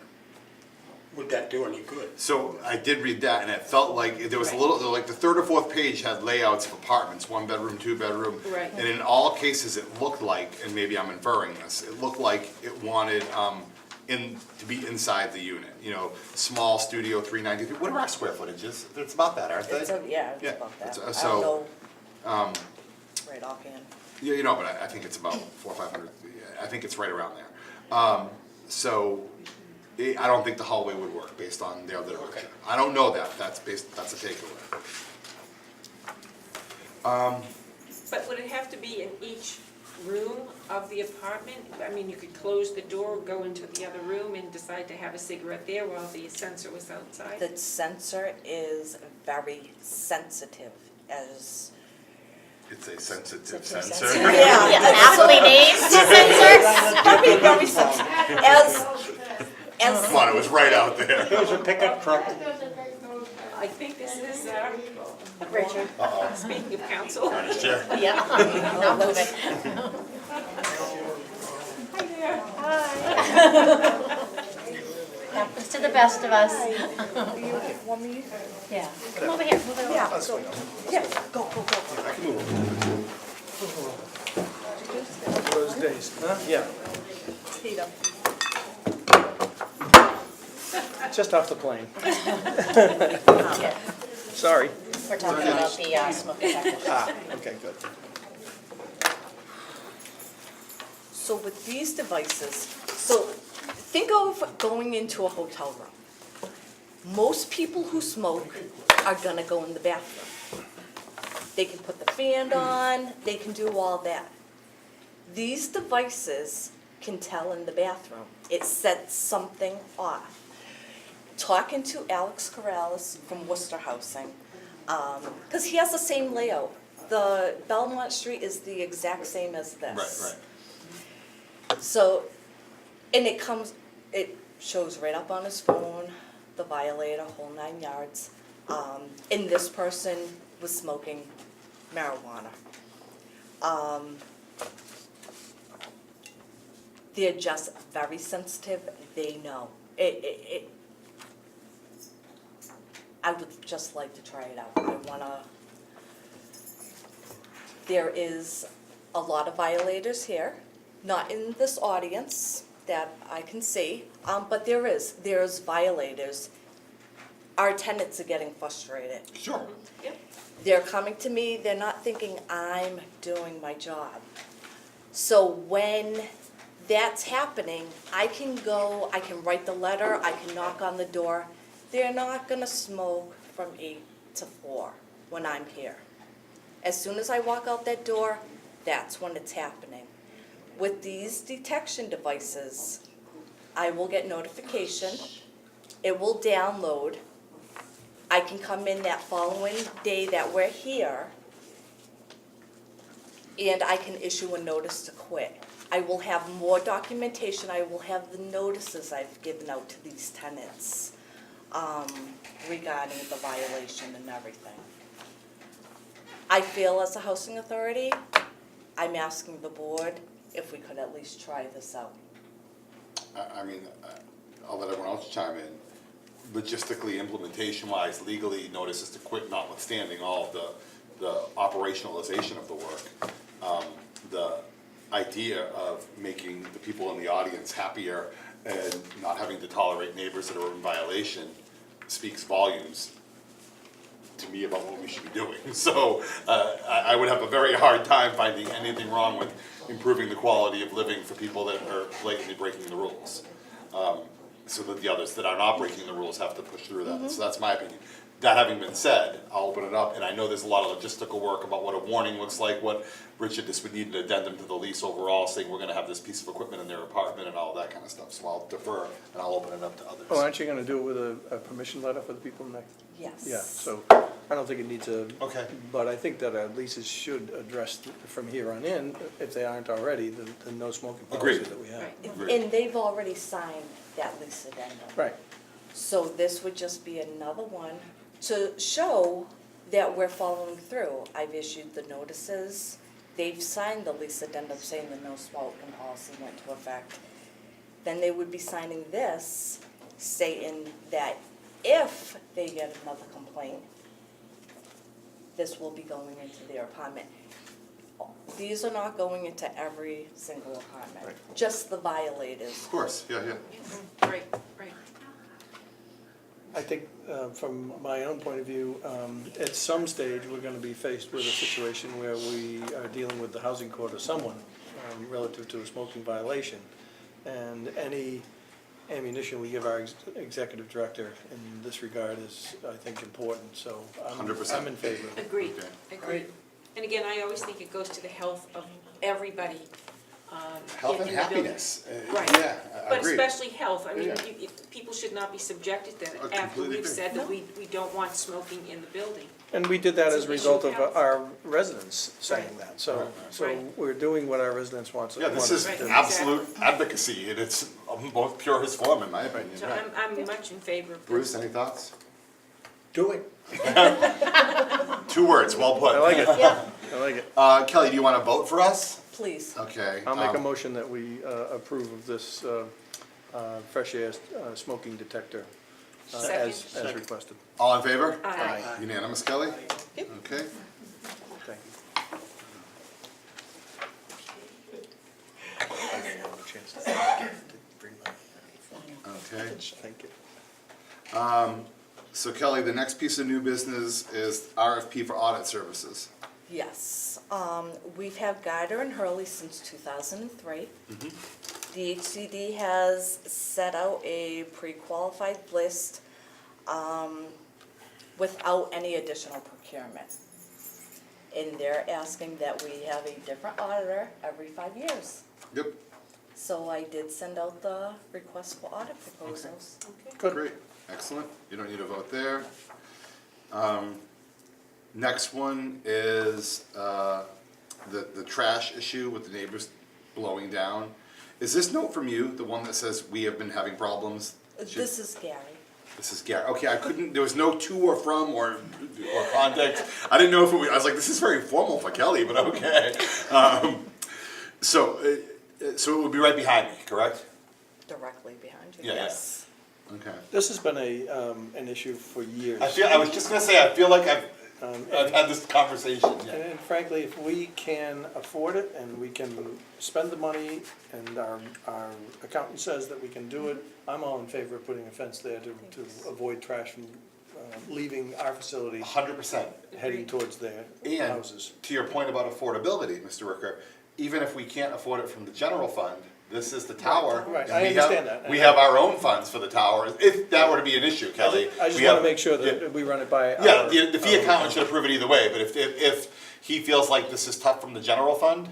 Would that do any good? So I did read that, and it felt like there was a little, like the third or fourth page had layouts of apartments, 1 bedroom, 2 bedroom. Right. And in all cases, it looked like, and maybe I'm inferring this, it looked like it wanted to be inside the unit. You know, small studio, 393. What are our square footages? It's about that, aren't they? It's Yeah, about that. it's, I don't know um, right offhand. Yeah, you know, but I think it's about 400 or 500. I think it's right around there. I don't think the hallway would work based on their literature. I don't know that. That's a takeaway. But would it have to be in each room of the apartment? I mean, you could close the door, go into the other room and decide to have a cigarette there while the sensor was outside? The sensor is very sensitive as. It's a sensitive Sensitive sensor. sensor. Yeah, aptly named sensor. Very, very sensitive. As, Come on, it was right out there. There's a pickup truck. I think this is, Richard. speaking of council. Chair. Yeah, not moving. Hi there. Happens to the best of us. you want me? Yeah. Come over here, move it over. Yeah, so, yeah, go. I can move. Those days, huh? Yeah, Heat up. just off the plane. Yeah. Sorry. We're talking about the smoke detector. Ah, okay, good. So with these devices, so think of going into a hotel room. Most people who smoke are gonna go in the bathroom. They can put the fan on, they can do all that. These devices can tell in the bathroom. It sets something off. Talking to Alex Corrales from Worcester Housing, because he has the same layout. The Belmont Street is the exact same as this. Right. So, and it shows right up on his phone, the violator, whole 9 yards. And this person was smoking marijuana. They're just very sensitive, they know. I would just like to try it out. There is a lot of violators here, not in this audience that I can see, but there's violators. Our tenants are getting frustrated. Sure. Yep. They're coming to me, they're not thinking I'm doing my job. So when that's happening, I can write the letter, I can knock on the door. They're not gonna smoke from 8 to 4 when I'm here. As soon as I walk out that door, that's when it's happening. With these detection devices, I will get notification, it will download. I can come in that following day that we're here, and I can issue a notice to quit. I will have more documentation, I will have the notices I've given out to these tenants regarding the violation and everything. I feel as a housing authority, I'm asking the board if we could at least try this out. I mean, I'll let everyone else chime in. Logistically, implementation-wise, legally, notices to quit notwithstanding all of the operationalization of the work. The idea of making the people in the audience happier and not having to tolerate neighbors that are in violation speaks volumes to me about what we should be doing. So I would have a very hard time finding anything wrong with improving the quality of living for people that are blatantly breaking the rules. So that the others that are not breaking the rules have to push through that. So that's my opinion. that having been said, I'll open it up, and I know there's a lot of logistical work about what a warning looks like, what, Richard, this would need an addendum to the lease overall, saying we're gonna have this piece of equipment in their apartment and all that kind of stuff, so I'll defer, and I'll open it up to others. Oh, aren't you gonna do it with a permission letter for the people next? Yes. Yeah, so I don't think it needs a. Okay. But I think that our leases should address from here on in, if they aren't already, the no smoking policy Agreed. that we have. Right. Agreed. And they've already signed that lease addendum. Right, So this would just be another one to show that we're following through. I've issued the notices, they've signed the lease addendum saying the no smoking policy went into effect. Then they would be signing this, stating that if they get another complaint, this will be going into their apartment. These are not going into every single apartment, Right. just the violators. Of course, yeah. Right, right. I think, from my own point of view, at some stage, we're gonna be faced with a situation where we are dealing with the housing court or someone, relative to a smoking violation. And any ammunition we give our executive director in this regard is, I think, important, so 100%. I'm in favor. Agreed, Okay. agreed. And again, I always think it goes to the health of everybody. Health and in the building. happiness, Right. yeah, But agreed. especially health, I mean, Yeah. people should not be subjected to I that after completely we've agree. said that we don't want smoking in the building. And we did that It's as a an issue result of of health. our residents saying that, so, Right. so Right. we're doing what our residents want. Yeah, this is Right, absolute advocacy, and it's both purest form, in my opinion, So right. I'm much in favor of this. Bruce, any thoughts? Do it. 2 words, well put. I like it, Yeah, I like it. Kelly, do you wanna vote for us? Please. Okay. I'll make a motion that we approve of this fresh air smoking detector as Second. requested. All in favor? Aye. Unanimous, Kelly? Yep. Okay. Thank you. I didn't have a chance to bring my Okay. Thank you. So Kelly, the next piece of new business is RFP for audit services. Yes, we've had Gardner and Hurley since 2003. The HCD has set out a pre-qualified list without any additional procurement. And they're asking that we have a different auditor every 5 years. Yep. So I did send out the request for audit proposals. Okay. Good. Great, excellent. You don't need a vote there. Next one is the trash issue with the neighbors blowing down. Is this note from you, the one that says we have been having problems? This is Gary. This is Gary. Okay, I couldn't, there was no to or from or context. I didn't know if it was, I was like, this is very formal for Kelly, but okay. So it would be right behind me, correct? Directly behind you, Yeah, yeah. yes. Okay. This has been an issue for years. I was just gonna say, I feel like I've And had this conversation, yeah. and frankly, if we can afford it and we can spend the money and our accountant says that we can do it, I'm all in favor of putting a fence there to avoid trash from leaving our facility, 100%. heading towards their And houses. to your point about affordability, Mr. Ricker, even if we can't afford it from the general fund, this is the tower. Right, and I we have- understand that. We have our own funds for the tower, if that were to be an issue, Kelly. I just We wanna have- make sure yeah. that we run it by our. Yeah, the fee accountant should approve it either way, but if he feels like this is tough from the general fund,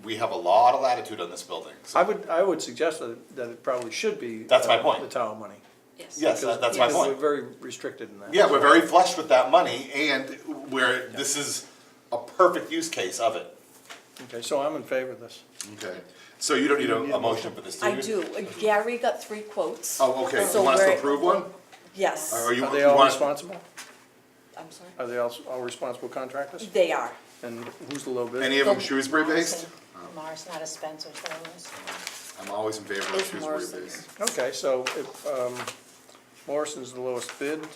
we have a lot of latitude on this building. So- I would suggest that it probably should be. That's my point. The tower money. Yes. Yes, Because- that's my because point. we're very restricted in that. Yeah, we're very flush with that money, and where this is a perfect use case of it. Okay, so I'm in favor of this. Okay, so you don't need a motion for this, do you? I do. Gary got 3 quotes. Oh, okay, So you want us to we're- approve one? Yes, Or you Are they you all want- responsible? I'm sorry. Are they all responsible contractors? They are. And who's the low bid? Any of them Shrewsbury based? Morrison out of Spencer, so it was. I'm always in favor of It's Shrewsbury Morrison. based. Okay, so if Morrison's the lowest bid,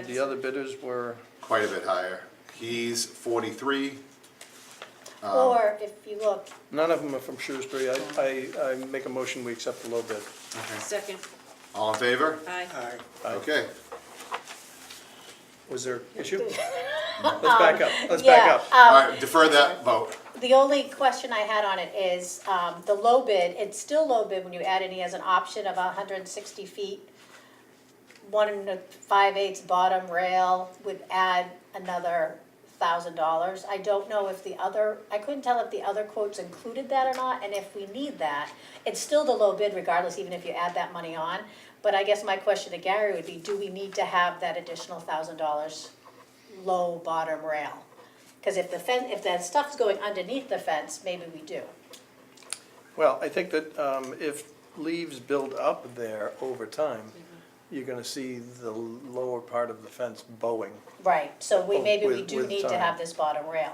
the other bidders were, Quite a bit higher. He's 43. Or if you look, none of them are from Shrewsbury. I make a motion, we accept the low bid. Second, All in favor? aye. Aye. Okay. Was there issue? Let's back up, let's back yeah, up. All right, defer that vote. the only question I had on it is, the low bid, it's still low bid when you add in, he has an option of 160 feet. 1 5/8 bottom rail would add another $1,000. I don't know if I couldn't tell if the other quotes included that or not, and if we need that, it's still the low bid regardless, even if you add that money on. But I guess my question to Gary would be, do we need to have that additional $1,000 low bottom rail? Because if that stuff's going underneath the fence, maybe we do. Well, I think that if leaves build up there over time, you're gonna see the lower part of the fence bowing. Right, so maybe we do With need to time. have this bottom rail.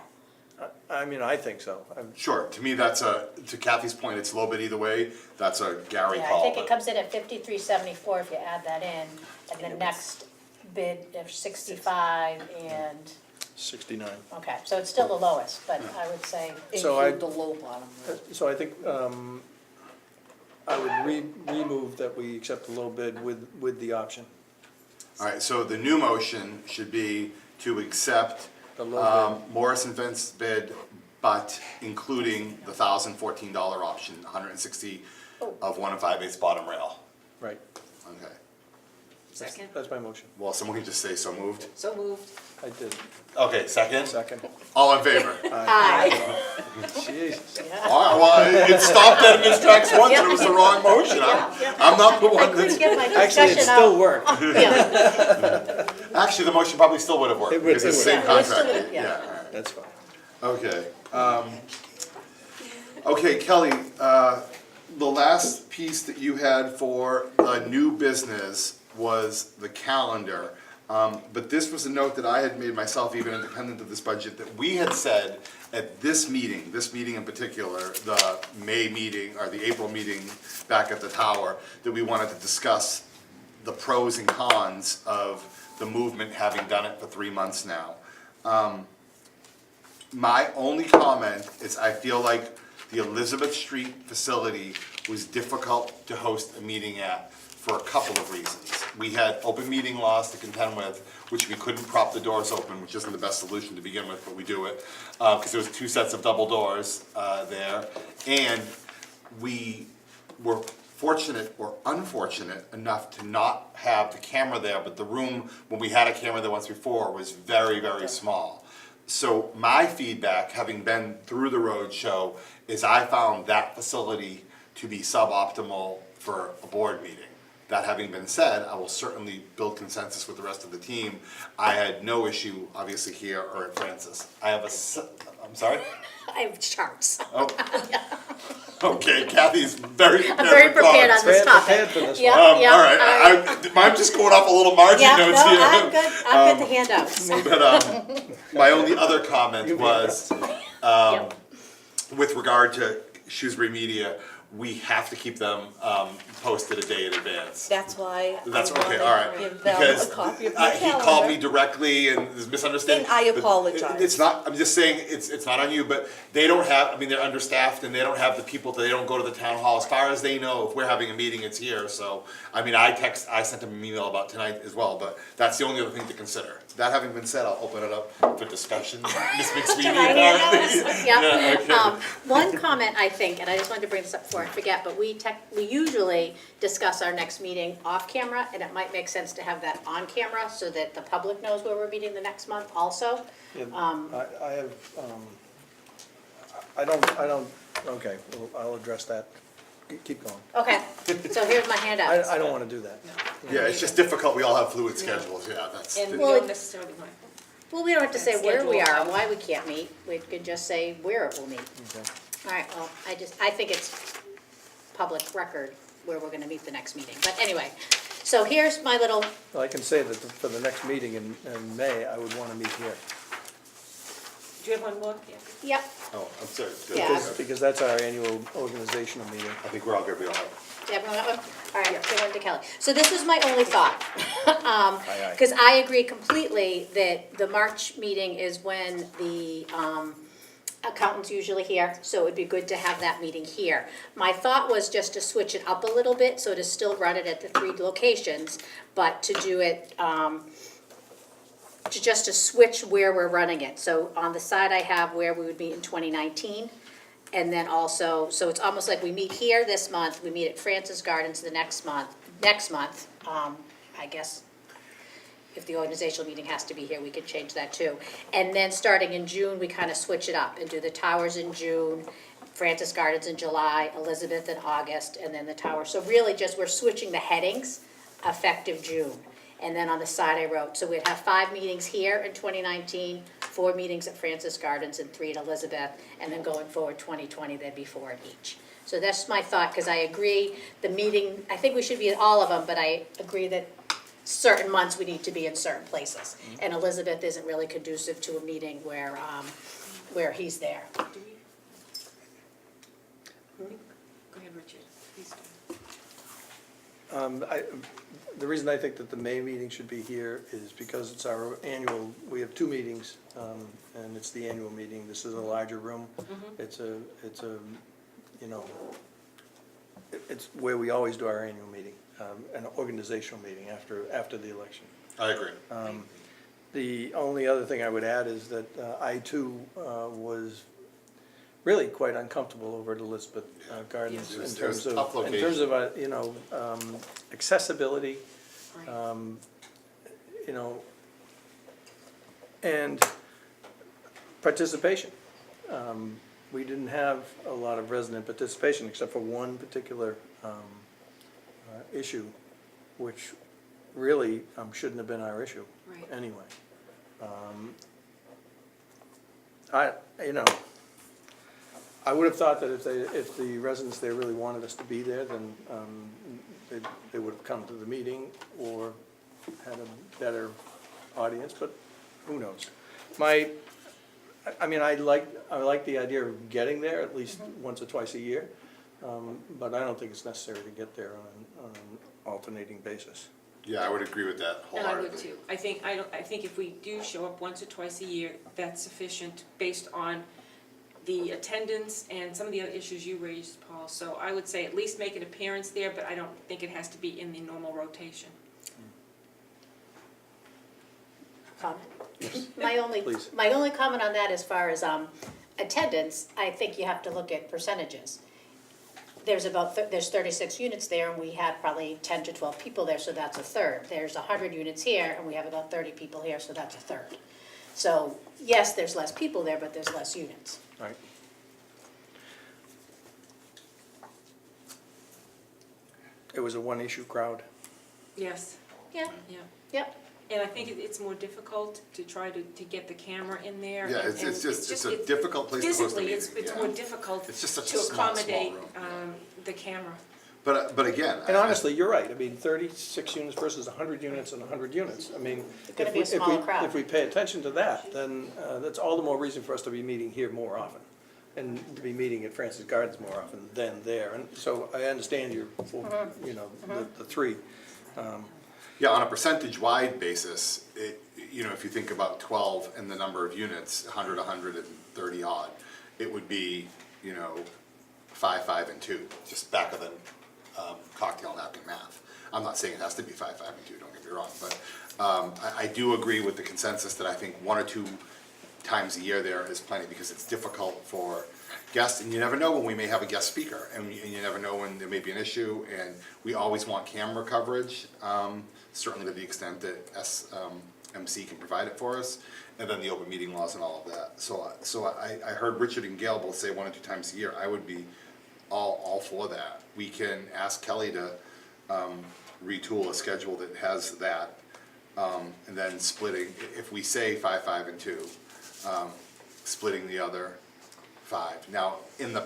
I mean, I think so. Sure, to me, to Kathy's point, it's a little bit either way, that's a Gary Yeah, call. I think it but- comes in at 53.74 if you add that in, and the next bid of 65 and, 69. okay, so it's still the lowest, but I would say, So I- Include the low bottom. So I think I would remove that we accept the low bid with the option. All right, so the new motion should be to accept The low Morrison Fence bid, but including the $1,014 option, 160 of 1 5/8 bottom rail. Right, Okay, Second, that's my motion. well, someone can just say so moved. so moved. I did. Okay, second? Second. All in favor? aye. Jesus. All right, well, it stopped dead in its tracks once and it was the wrong motion. I'm not the I one couldn't that's, get my Actually, it discussion still out. worked. Yeah, actually, the motion probably still would have worked. It would- Because it's it the same would. Yeah, it still contract. would, yeah. all right. That's fine. Okay, okay, Kelly, the last piece that you had for a new business was the calendar. But this was a note that I had made myself, even independent of this budget, that we had said at this meeting in particular, the May meeting, or the April meeting back at the tower, that we wanted to discuss the pros and cons of the movement, having done it for 3 months now. My only comment is I feel like the Elizabeth Street facility was difficult to host a meeting at for a couple of reasons. We had open meeting laws to contend with, which we couldn't prop the doors open, which isn't the best solution to begin with, but we do it, because there was 2 sets of double doors there. And we were fortunate or unfortunate enough to not have the camera there, but the room, when we had a camera there once before, was very, very small. So my feedback, having been through the road show, is I found that facility to be suboptimal for a board meeting. That having been said, I will certainly build consensus with the rest of the team. I had no issue, obviously, here or at Francis. I'm sorry? I have charts. Oh. Okay, Kathy's very prepared. I'm very for prepared comments. on this topic. Prepared for this Yeah, one. yeah, All right, I'm just going off a little margin Yeah, notes no, here. I'm good, I'm good to handouts. But my only other comment was, Yep. with regard to Shrewsbury Media, we have to keep them posted a day in advance. That's why I That's wanna okay, all right. give them Because a copy of my he called me calendar. directly and there's misunderstanding. And I but apologize. It's not, I'm just saying, it's not on you, but they don't have, I mean, they're understaffed and they don't have the people, they don't go to the town hall. As far as they know, if we're having a meeting, it's here, so, I mean, I sent them an email about tonight as well, but that's the only other thing to consider. That having been said, I'll open it up for discussion. Ms. McSweeney, my handouts. apparently. Yep. Yeah, okay. One comment, I think, and I just wanted to bring this up before I forget, but we usually discuss our next meeting off camera, and it might make sense to have that on camera so that the public knows where we're meeting the next month also. Yeah, I have, I don't, okay, well, I'll address that. Keep going. Okay, so here's my handouts. I don't wanna do that. Yeah, it's just difficult, we all have fluid schedules, yeah, that's. And we Well, don't necessarily want. Well, we don't have to say where we Schedule. are, and why we can't meet, we could just say where it will meet. Okay. All right, well, I think it's public record where we're gonna meet the next meeting, but anyway, so here's my little, Well, I can say that for the next meeting in May, I would wanna meet here. Do you have one more? Yeah. yep, Oh, I'm sorry. Good. Yeah. Because that's our annual organizational meeting. I think we're all good, we all have. everyone got one? All right, give one to Kelly. So this was my only thought. Aye. Because I agree completely that the March meeting is when the accountant's usually here, so it would be good to have that meeting here. My thought was just to switch it up a little bit, so to still run it at the 3 locations, but to do it, to switch where we're running it. So on the side I have where we would meet in 2019, and then also, so it's almost like we meet here this month, we meet at Francis Gardens the next month, I guess if the organizational meeting has to be here, we could change that too. And then starting in June, we kind of switch it up and do the towers in June, Francis Gardens in July, Elizabeth in August, and then the tower. So really just, we're switching the headings effective June. And then on the side I wrote, so we'd have 5 meetings here in 2019, 4 meetings at Francis Gardens and 3 at Elizabeth, and then going forward 2020, there'd be 4 at each. So that's my thought, because I agree, the meeting, I think we should be at all of them, but I agree that certain months we need to be in certain places. And Elizabeth isn't really conducive to a meeting where he's there. Do we? Go ahead, Richard, please do. The reason I think that the May meeting should be here is because it's our annual, we have 2 meetings, and it's the annual meeting. This is a larger room. It's a, you know, it's where we always do our annual meeting, an organizational meeting after the election. I agree. The only other thing I would add is that I too was really quite uncomfortable over at Elizabeth Gardens Yes. in It was terms a tough of, you know, accessibility, Right. you know, and participation. We didn't have a lot of resident participation except for one particular issue, which really shouldn't have been our issue Right. anyway. I would have thought that if the residents there really wanted us to be there, then they would have come to the meeting or had a better audience, but who knows? I like the idea of getting there at least once or twice a year, but I don't think it's necessary to get there on an alternating basis. Yeah, I would agree with that And I wholeheartedly. would too. I think if we do show up once or twice a year, that's sufficient based on the attendance and some of the other issues you raised, Paul. So I would say at least make an appearance there, but I don't think it has to be in the normal rotation. Comment? Yes. Please. My only comment on that as far as attendance, I think you have to look at percentages. There's 36 units there, and we had probably 10 to 12 people there, so that's a third. There's 100 units here, and we have about 30 people here, so that's a third. So, yes, there's less people there, but there's less units. Right. It was a one-issue crowd. Yes, Yeah, yeah. yep. And I think it's more difficult to try to get the camera in there. Yeah, and- it's and just a difficult place to host a physically, meeting. it's yeah. more difficult It's just such a to small accommodate room, yeah. the camera. But again. And honestly, you're right, 36 units versus 100 units and 100 units. It's gonna be a smaller crowd. If we pay attention to that, then that's all the more reason for us to be meeting here more often, and to be meeting at Francis Gardens more often than there. And so I understand your, you know, the 3. Yeah, on a percentage-wide basis, if you think about 12 and the number of units, 100, 130 odd, it would be, 5, 5, and 2, just back of the cocktail napkin math. I'm not saying it has to be 5, 5, and 2, don't get me wrong, but I do agree with the consensus that I think 1 or 2 times a year there is plenty, because it's difficult for guests, and you never know when we may have a guest speaker, and you never know when there may be an issue, and we always want camera coverage, certainly to the extent that SMC can provide it for us, and then the open meeting laws and all of that. So I heard Richard and Gail both say 1 or 2 times a year. I would be all for that. We can ask Kelly to retool a schedule that has that, and then splitting, if we say 5, 5, and 2, splitting the other 5. Now, in the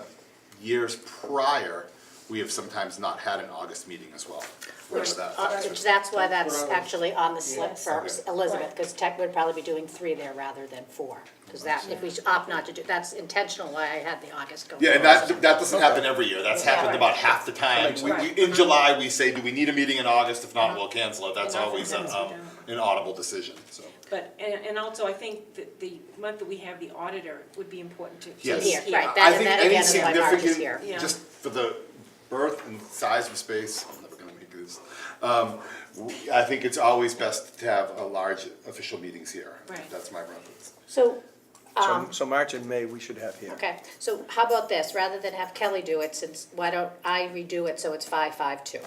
years prior, we have sometimes not had an August meeting as well. Which, Whatever which that's why that's what I was- actually on the slip for Okay. Elizabeth, because Tech would probably be doing 3 there rather than 4. Because that, if we opt not to do, that's intentional why I had the August go. Yeah, and that doesn't happen every year. That's happened Right. about half the time. In July, we say, do we need a meeting in August? If not, we'll cancel it. That's And always oftentimes we an audible decision, so. But, and also, I think that the month that we have the auditor would be important to. Yes. Here, right, I that, and think that any again is why March is significant, here. Yeah. just for the birth and size of space, I'm never gonna make this. I think it's always best to have a large official meetings here. Right. That's my preference. So, So March and May, we should have here. okay, so how about this, rather than have Kelly do it, why don't I redo it so it's 5, 5, 2?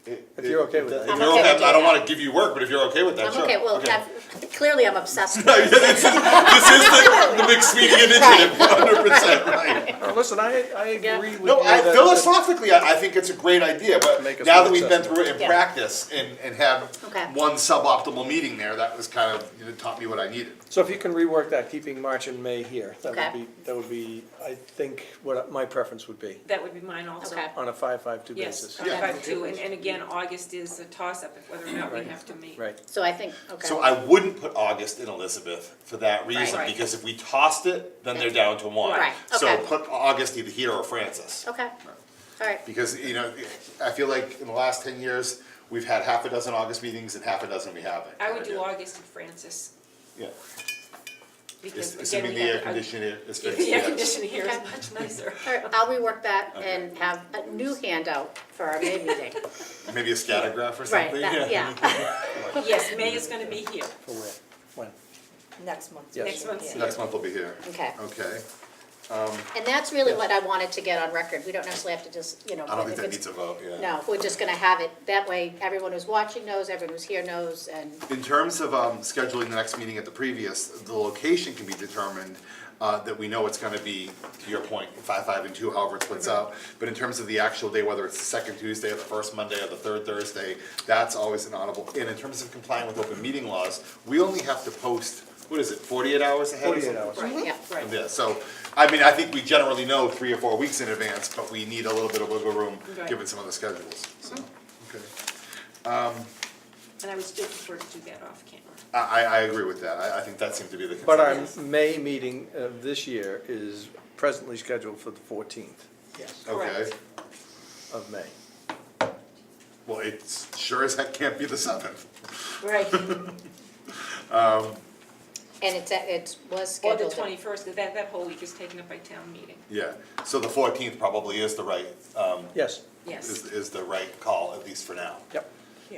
If you're okay with that. If I'm you're okay okay, with I don't that. wanna give you work, but if you're okay with that, I'm sure. okay, well, clearly I'm obsessed with This this. is the McSweeney initiative, 100%, right. Listen, I agree with you. No, that- philosophically, I think it's a great idea, but Make us now more that we've been accessible. through it in Yeah. practice and had Okay. one suboptimal meeting there, that was kind of, taught me what I needed. So if you can rework that, keeping March and May here, Okay. that would be, I think, what my preference would be, That would be mine also. Okay. on a 5-5-2 Yes, basis. Yeah. 5-2, and again, August is a toss-up of whether or not we Right. have to meet. Right. So I think, okay. So I wouldn't put August in Elizabeth for that reason, Right. because if we tossed it, then they're down to one. Right, So okay. put August either here or Francis. Okay, all right, Because, I feel like in the last 10 years, we've had half a dozen August meetings and half a dozen we haven't. I would do August and Francis, Yeah, because again, assuming we the air have, conditioning is the fixed, air yes. conditioning here is Okay. much nicer. all right, I'll rework that and have a new handout for our May meeting. Maybe a scattergraph or Right, something? that, yeah. Yes, May is gonna be here. For where? When? Next month. Yes. Next month's Yeah. Next month we'll be here. Okay, Okay. and that's really what I wanted to get on record. We don't necessarily have to just, I don't think if that it's- needs a vote, yeah. No, we're just gonna have it, that way everyone who's watching knows, everyone who's here knows, and, In terms of scheduling the next meeting at the previous, the location can be determined, that we know it's gonna be, to your point, 5-5-2, however it splits out. But in terms of the actual day, whether it's the second Tuesday or the first Monday or the third Thursday, that's always an audible. And in terms of complying with open meeting laws, we only have to post, 48 hours ahead? or 48 something? hours. Right, yeah. right. Yeah, so, I think we generally know 3 or 4 weeks in advance, but we need a little bit of wiggle room, Right. given some of the schedules, so, okay. And I would still prefer to do that off camera. I agree with that, I think that seemed to be the But our consensus. May meeting of this year is presently scheduled for the 14th Yes. Okay, Correct. of May. well, it's sure as heck can't be the 7th. Right, and it was or the scheduled. 21st, because that whole week is taken up by town meeting. Yeah, so the 14th probably is the right, Yes, Yes, is the right call, at least for now. yep.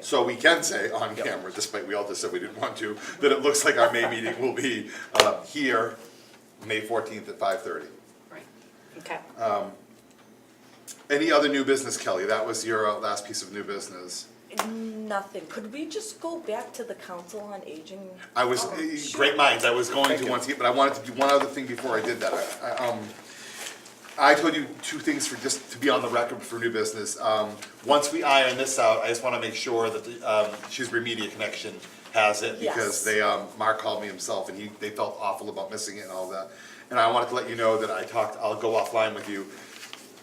So we can say on Yep. camera, despite we all just said we didn't want to, that it looks like our May meeting will be here, May 14th at 5:30. right. Okay, Any other new business, Kelly? That was your last piece of new business. Nothing. Could we just go back to the Council on Aging? I was, great minds, I was going Thank to you. once again, but I wanted to do one other thing before I did that. I told you 2 things for, just to be on the record for new business. Once we iron this out, I just wanna make sure that the Shrewsbury Media Connection has it, because Yes. they, Mark called me himself, and they felt awful about missing it and all that. And I wanted to let you know that I'll go offline with you,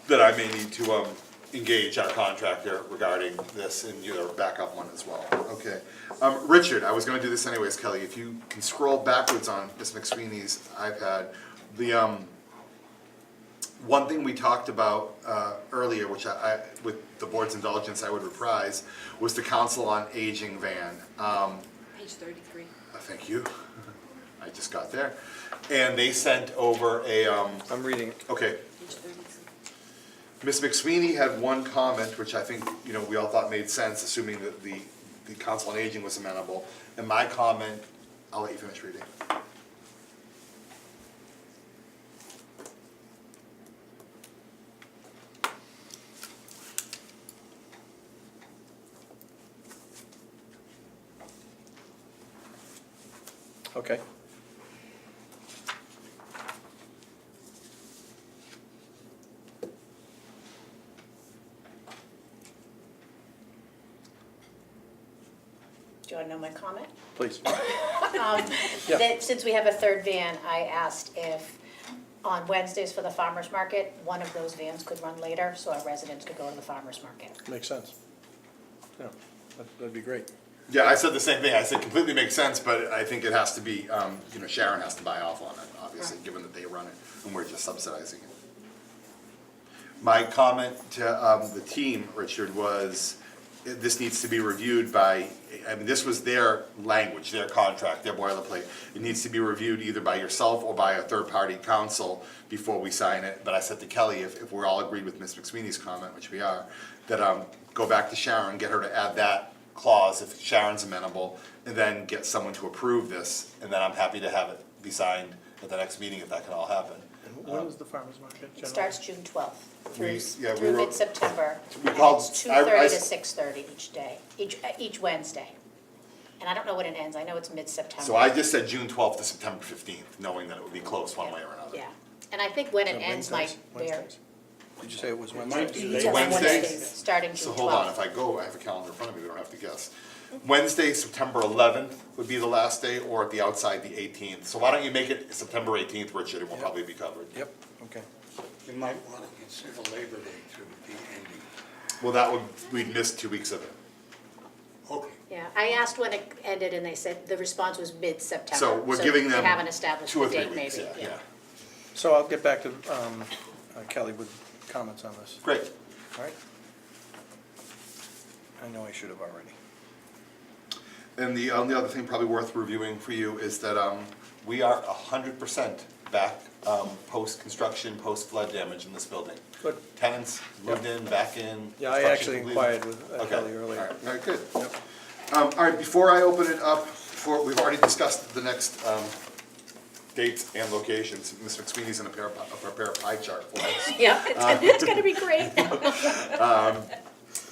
that I may need to, engage our contractor regarding this and your backup one as well, okay? Richard, I was gonna do this anyways, Kelly, if you can scroll backwards on Ms. McSweeney's iPad, the, one thing we talked about, earlier, which I, with the board's indulgence, I would reprise, was the Council on Aging van. Page 33. Thank you, I just got there, and they sent over a, I'm reading it. okay, Page 33. Ms. McSweeney had one comment, which I think, we all thought made sense, assuming that the Council on Aging was amenable. And my comment, I'll let you finish reading. Okay. do you wanna know my comment? Please. Yeah. That since we have a third van, I asked if on Wednesdays for the farmer's market, one of those vans could run later, so our residents could go to the farmer's market. Makes sense. Yeah, that'd be great. Yeah, I said the same thing, I said completely makes sense, but I think it has to be, Sharon has to buy off on it, obviously, given that they run it, and we're just subsidizing it. My comment to the team, Richard, was this needs to be reviewed by, this was their language, their contract, their boilerplate. It needs to be reviewed either by yourself or by a third-party counsel before we sign it. But I said to Kelly, if we're all agreed with Ms. McSweeney's comment, which we are, that go back to Sharon, get her to add that clause if Sharon's amenable, and then get someone to approve this, and then I'm happy to have it be signed at the next meeting if that can all happen. When is the farmer's market It generally? starts June 12th We through wrote- mid-September. We and called- It's I- 2:30 to 6:30 each day, each Wednesday. And I don't know when it ends, I know it's mid-September. So I just said June 12th to September 15th, knowing that it would be close one way or another. Yeah, and I think when it So ends might Wednesdays? vary. Wednesdays? Did you say it was It might Wednesday? be Each late. of Wednesday? Wednesdays, starting So June 12th. hold on, if I go, I have a calendar in front of me, we don't have to guess. Wednesday, September 11th would be the last day, or at the outside, the 18th. So why don't you make it September 18th, Richard, it will Yep. probably be covered. Yep, okay. You might want to consider Labor Day to be ending. Well, that would, we'd miss 2 weeks of it. Okay. Yeah, I asked when it ended and they said, the response was mid-September. So we're giving them they haven't established 2 or the 3 date weeks, maybe, yeah. So I'll get back to Kelly with comments on this, Great. all right? I know I should have already. And the only other thing probably worth reviewing for you is that we are 100% back post-construction, post-flood damage in this building. Good. Tenants moved in, back in. Yeah, I construction actually completed. inquired with Okay. Kelly earlier. All right, good. Yep. All right, before I open it up for, we've already discussed the next dates and locations. Ms. McSweeney's gonna prepare a pie chart for us. Yeah, it's gonna be great.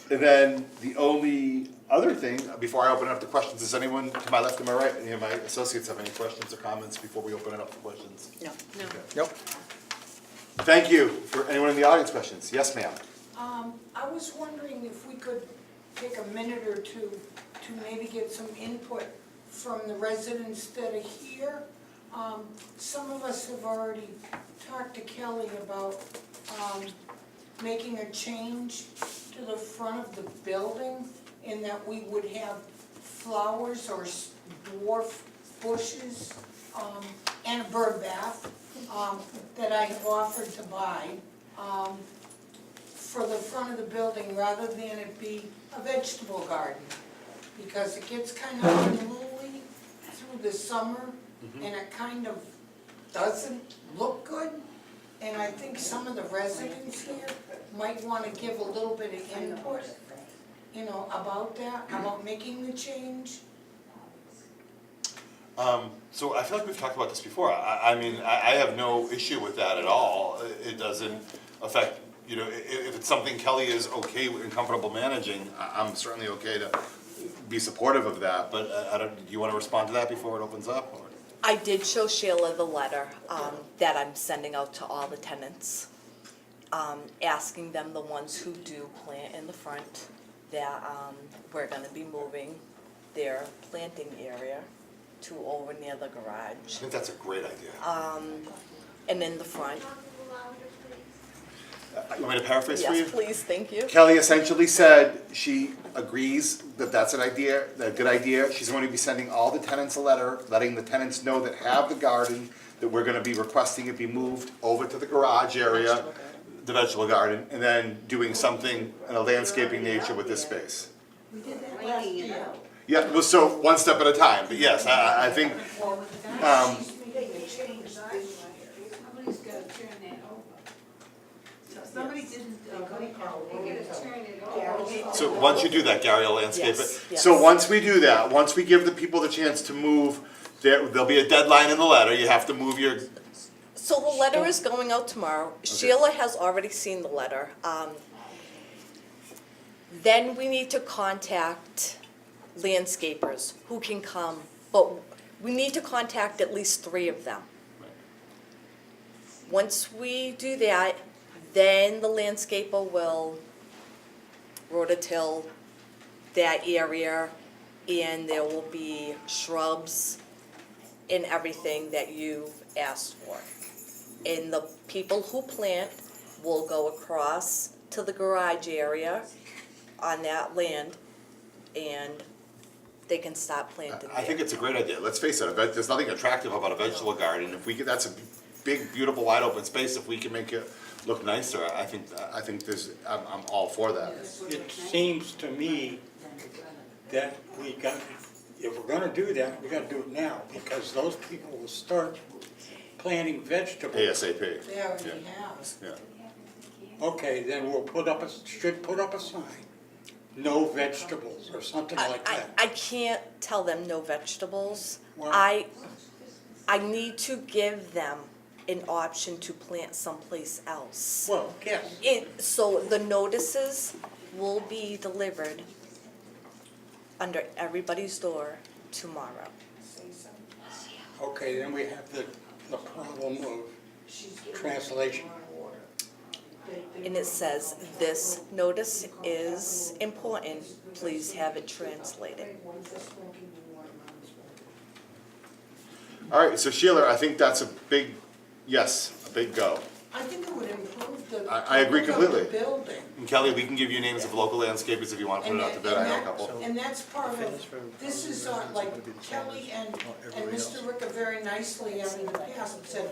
And then the only other thing, before I open it up to questions, does anyone to my left and my right, any of my associates have any questions or comments before we open it up for questions? No. No. Yep. Thank you. For anyone in the audience, questions? Yes, ma'am. I was wondering if we could take a minute or two to maybe get some input from the residents that are here. Some of us have already talked to Kelly about making a change to the front of the building in that we would have flowers or dwarf bushes and a bird bath that I have offered to buy for the front of the building rather than it be a vegetable garden. Because it gets kind of unruly through the summer and it kind of doesn't look good. And I think some of the residents here might want to give a little bit of input, you know, about that, about making the change. So I feel like we've talked about this before. I mean, I have no issue with that at all. It doesn't affect, you know, if it's something Kelly is okay and comfortable managing, I'm certainly okay to be supportive of that. But I don't, do you want to respond to that before it opens up? Or? I did show Sheila the letter that I'm sending out to all the tenants, asking them, the ones who do plant in the front, that we're gonna be moving their planting area to over near the I garage. think that's a great idea. And in the front, You want me to paraphrase for you? yes, please, thank you. Kelly essentially said she agrees that that's an idea, a good idea. She's going to be sending all the tenants a letter, letting the tenants know that have the garden, that we're gonna be requesting it be moved over to the garage area, the vegetable garden, and then doing something in a landscaping nature with this space. We did that last year. Yeah, well, so one step at a time, but yes, I think, She's making a change. Somebody's gotta turn that over. Somebody didn't, They gotta turn it over. so once you do that, Gary will landscape Yes, it. yes. So once we do that, once we give the people the chance to move, there'll be a deadline in the letter, you have to move your, So the letter is going out tomorrow. Sheila has already seen the letter. Then we need to contact landscapers who can come, but we need to contact at least 3 of them. Once we do that, then the landscaper will rototill that area, and there will be shrubs and everything that you've asked for. And the people who plant will go across to the garage area on that land, and they can stop planting I think there. it's a great idea. Let's face it, there's nothing attractive about a vegetable garden. If we could, that's a big, beautiful, wide open space. If we can make it look nicer, I think there's, I'm all for that. It seems to me that if we're gonna do that, we gotta do it now, because those people will start planting vegetables. ASAP. They already have. Yeah. Okay, then we'll should put up a sign, no vegetables, or something like that. I can't tell them no vegetables. Why? I need to give them an option to plant someplace else. Well, yes. So the notices will be delivered under everybody's door tomorrow. Okay, then we have the problem of translation. And it says, this notice is important, please have it translated. All right, so Sheila, I think that's a big, yes, a big go. I think it would improve the. I agree look of completely. the building. And Kelly, we can give you names of local landscapers if you want to put it out to bid, I know a couple. And that's part of, this is like Kelly and Mr. Ricker very nicely in the past said,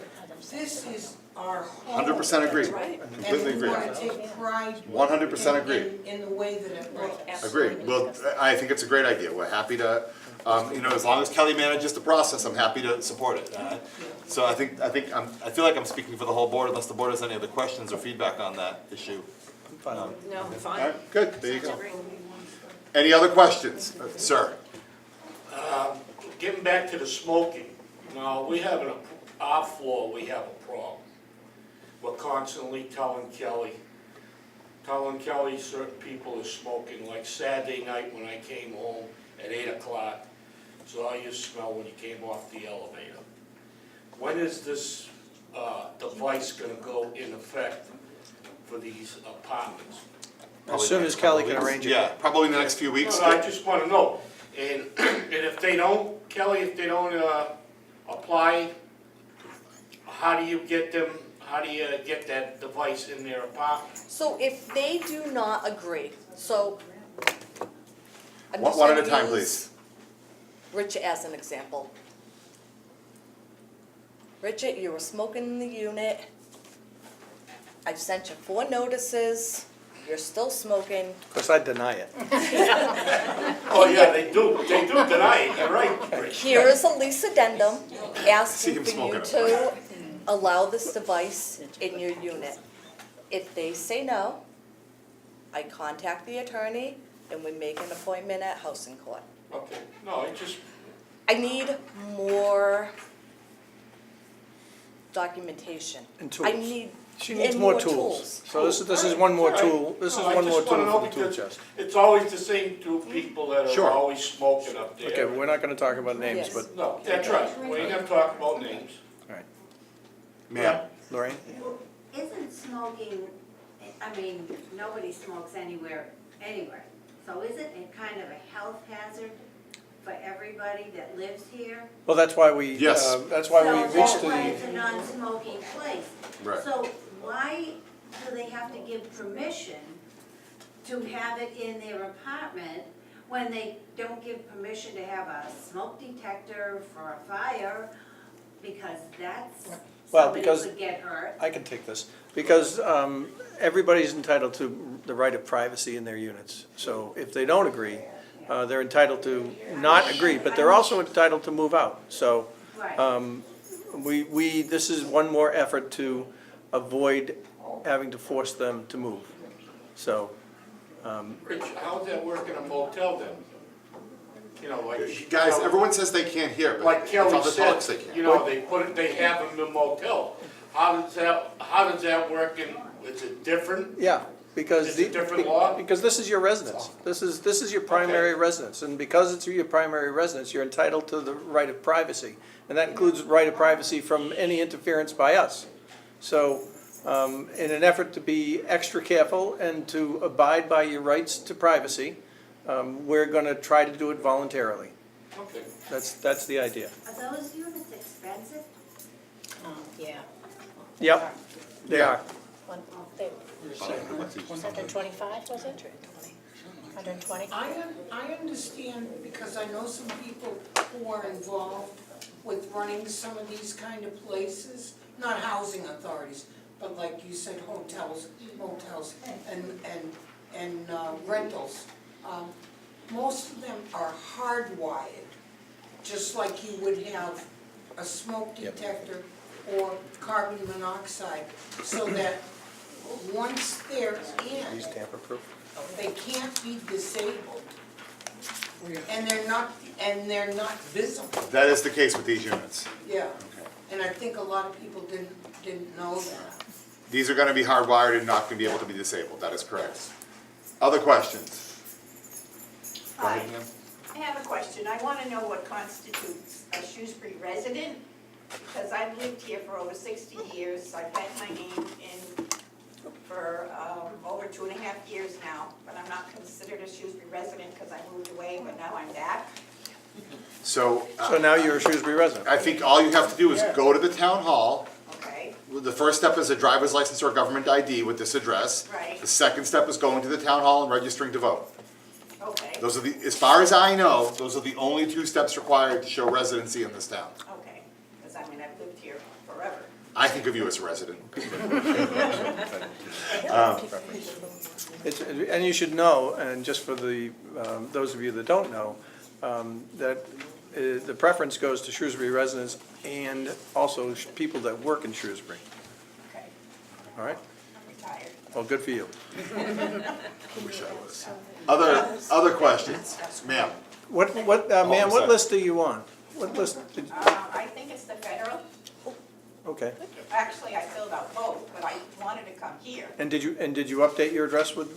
this is our home. 100% agree, Right. completely And we agree. wanna take pride. 100% agree. In the way that it looks. Agree, well, I think it's a great idea, we're happy to, you know, as long as Kelly manages the process, I'm happy to support it. So I feel like I'm speaking for the whole board unless the board has any other questions or feedback on that issue. I'm fine with it. No, All fine. right, good, there you go. Agree. Any other questions? Sir? Getting back to the smoking, now, we have our floor, we have a problem. We're constantly telling Kelly certain people are smoking, like Saturday night when I came home at 8 o'clock, saw you smell when you came off the elevator. When is this, device gonna go in effect for these apartments? As soon as Kelly can arrange it. Yeah, probably in the next few weeks. No, I just wanna know, and if they don't, Kelly, if they don't, apply, how do you get that device in their apartment? So if they do not agree, so. I'm just One at a gonna time, use please. Richard as an example. Richard, you were smoking in the unit. I've sent you 4 notices, you're still smoking. Of course, I deny it. Oh, yeah, they do deny it, you're right, Rich. Here is a lease addendum See asking him for you smoking to allow this device in your unit. If they say no, I contact the attorney and we make an appointment at housing court. Okay, no, I just, I need more documentation. And I tools. need, She needs and more more tools. tools. So this is one more tool, this is No, I one more just wanna tool know for the tool because chest. it's always the same 2 people that Sure. are always smoking up there. Okay, but we're not gonna talk about names, Yes. but, No, that's right, we ain't gonna talk about names. all right. Ma'am? Lorraine? Isn't smoking, I mean, nobody smokes anywhere, so isn't it kind of a health hazard for everybody that lives here? Well, that's why we, Yes. that's why we So reached that's why the, it's a non-smoking place. Right. So why do they have to give permission to have it in their apartment when they don't give permission to have a smoke detector for a fire? Because that's, Well, somebody because- could get hurt. I can take this, because everybody's entitled to the right of privacy in their units. So if they don't agree, they're entitled to not agree, but they're also entitled to move out. So Right. this is one more effort to avoid having to force them to move. So, Rich, how's that work in a motel then? You know, like. Guys, everyone says they can't hear, but Like it's Kelly all the talks they said, can. you know, they have them in a motel. How does that work in, is it different? yeah, because Is it different law? because this is your residence. This is your primary residence, and because it's your primary residence, you're entitled to the right of privacy. And that includes right of privacy from any interference by us. So, in an effort to be extra careful and to abide by your rights to privacy, we're gonna try to do it voluntarily. Okay. That's the idea. Are those units expensive? Yeah. Yep, they are. Was it 25, was it? 120? I understand, because I know some people who are involved with running some of these kind of places, not housing authorities, but like you said, hotels, motels, and rentals. Most of them are hardwired, just like you would have a smoke detector or carbon monoxide, so that once they're in, These tamper-proof. they can't be disabled. and they're not visible, That is the case with these units. yeah. And I think a lot of people didn't know that. These are gonna be hardwired and not gonna be able to be disabled, that is correct. Other questions? Go ahead, Hi. ma'am. I have a question. I want to know what constitutes a Shrewsbury resident, because I've lived here for over 60 years. I've had my name in for over 2.5 years now, but I'm not considered a Shrewsbury resident because I moved away, but now I'm back. So, So now you're a Shrewsbury resident. I think all you have to do is go to the town hall. Okay, The first step is a driver's license or government ID with this address. Right. The second step is going to the town hall and registering to vote. okay, Those are the, as far as I know, those are the only 2 steps required to show residency in this town. okay. Because I mean, I've lived here forever. I think of you as a resident. And you should know, and just for the, those of you that don't know, that the preference goes to Shrewsbury residents and also people that work in Shrewsbury, Okay, all right? I'm retired. Well, good for you. I wish I was. Other questions? Ma'am? Ma'am, sorry. what list are you on? What list, I think it's the federal. okay. Actually, I filled out both, but I wanted to come here. And did you update your address with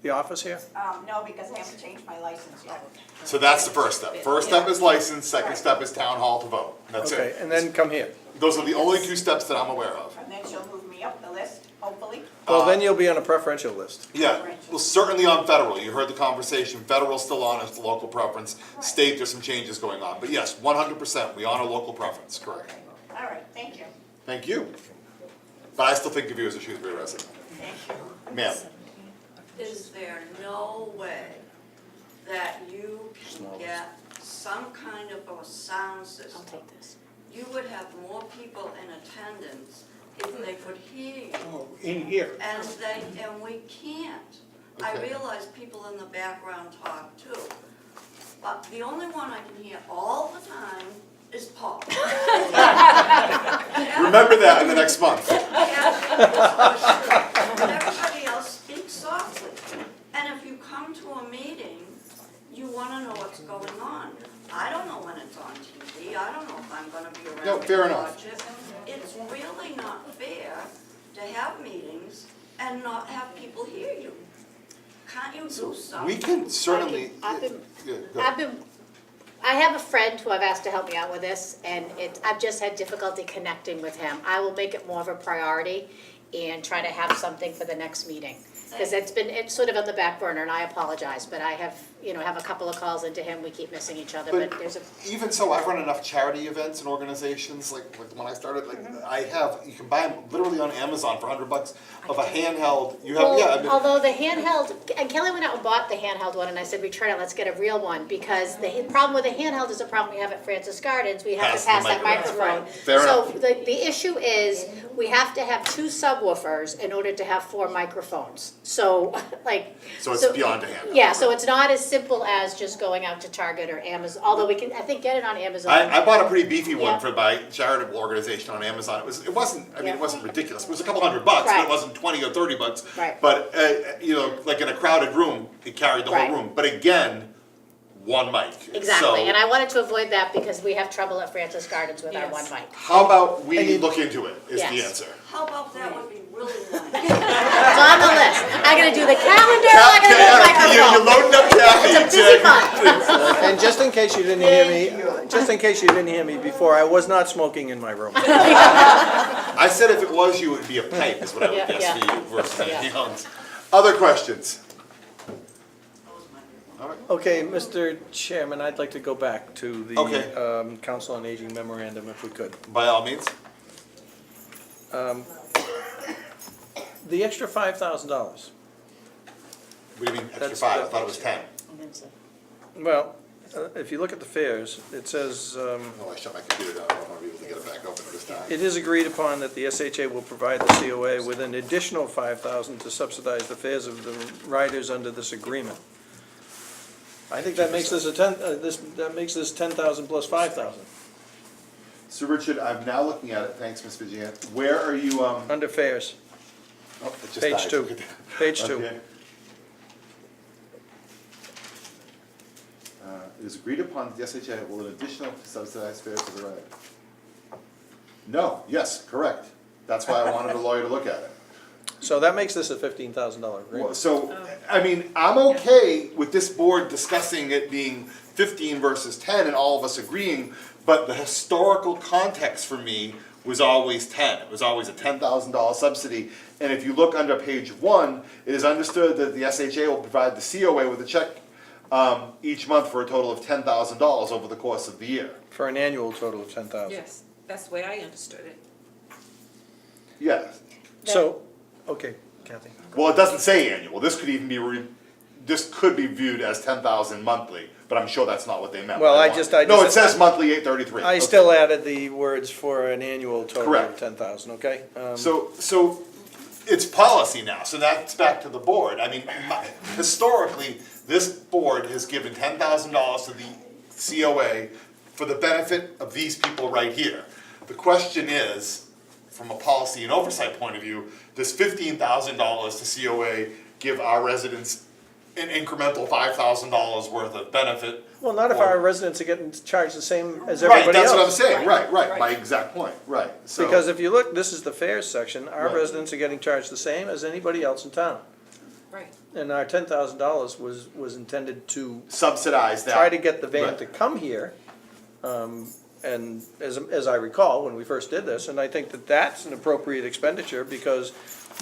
the office here? No, because I haven't changed my license yet. So that's the first step. First step is license, second step is town hall to vote. That's Okay, it. and then come here. Those are the only 2 steps that I'm aware of. And then she'll move me up the list, hopefully. Well, then you'll be on a preferential list. Yeah, well, certainly on federal, you heard the conversation, federal's still on as the local preference. State, there's some changes going on, but yes, 100%, we honor local preference, correct. All right, thank you. Thank you. But I still think of you as a Shrewsbury resident. Thank you. Ma'am? Is there no way that you can get some kind of a sound system? I'll take this. You would have more people in attendance if they could hear you. Oh, in here. And we can't. I Okay. realize people in the background talk too. But the only one I can hear all the time is Paul. Remember that in the next month. And everybody else speaks softly. And if you come to a meeting, you wanna know what's going on. I don't know when it's on TV, I don't know if I'm gonna be around No, to fair enough. watch it. It's really not fair to have meetings and not have people hear you. Can't you do something? We can certainly. I've been- Yeah, go ahead. I have a friend who I've asked to help me out with this, and I've just had difficulty connecting with him. I will make it more of a priority and try to have something for the next meeting. Because it's sort of on the back burner, and I apologize, but I have a couple of calls into him, we keep missing each other, but there's a. Even so, I've run enough charity events and organizations, like when I started, you can buy them literally on Amazon for $100 of a handheld, you have, yeah. I mean- Although the handheld, and Kelly went out and bought the handheld one, and I said, return it, let's get a real one, because the problem with the handheld is a problem we have at Francis Gardens, we have Pass to the pass that microphone. microphone. Fair So enough. the issue is, we have to have 2 subwoofers in order to have 4 microphones, so, like. So it's beyond a handheld. Yeah, so it's not as simple as just going out to Target or Amazon, although we can, I think, get it on Amazon. I bought a pretty beefy Yeah. one for my charitable organization on Amazon. It wasn't Yeah. ridiculous. It was a couple $100, but Right. it wasn't 20 or 30 bucks. Right. But, like in a crowded room, it carried the Right. whole room. But again, one mic. Exactly, and So I wanted to avoid that because we have trouble at Francis Gardens with our Yes. one mic. how about we look into it, is the Yes. answer. How about that would be really nice? It's on the list. I'm gonna do the calendar, I'm gonna do the You're microphone. loading up Kathy. It's a busy month. And just in case you didn't hear me before, I was not smoking in my room. I said if it was you, it would be a pipe, is what I would Yeah, guess yeah. for you versus Yeah. anything else. Other questions? All right. Okay, Mr. Chairman, I'd like to go back to Okay. the Council on Aging memorandum if we could. By all means. The extra $5,000. What do you mean, extra That's 5? I the- thought it was 10. Well, if you look at the fares, it says, Oh, I shut my computer down. I don't want to be able to get it back open this time. it is agreed upon that the SHA will provide the COA with an additional $5,000 to subsidize the fares of the riders under this agreement. I think that makes this that makes this 10,000 plus 5,000 So Richard, I'm now looking at it. Thanks, Ms. Vigian. Where are you, under fares, oh, it just page died. 2, Look at that. page 2. Okay. It is agreed upon that the SHA will an additional subsidized fare for the ride. No, yes, correct. That's why I wanted a lawyer to look at it. So that makes this a $15,000 Well, agreement. so, I mean, I'm okay with this board discussing it being 15 versus 10 and all of us agreeing, but the historical context for me was always 10. It was always a $10,000 subsidy. And if you look under page 1, it is understood that the SHA will provide the COA with a check each month for a total of $10,000 over the course of the year. For an annual total of 10,000. Yes, that's the way I understood it. Yes. So, okay, Kathy. Well, it doesn't say annual. This could even be, this could be viewed as 10,000 monthly, but I'm sure that's not what they meant. Well, by I one. just- No, it says monthly 833. I Okay. still added the words for an annual total of Correct. 10,000, okay? So it's policy now, so that's back to the board. I mean, historically, this board has given $10,000 to the COA for the benefit of these people right here. The question is, from a policy and oversight point of view, does $15,000 to COA give our residents an incremental $5,000 worth of benefit? Well, not if or- our residents are getting charged the same as Right, everybody else. that's what I'm saying, right, Right. my exact point, right, so. Because if you look, this is the fares section, our Right. residents are getting charged the same as anybody else in town. Right. And our $10,000 was intended to Subsidize that. try to get the van Right. to come here. And as I recall, when we first did this, and I think that that's an appropriate expenditure because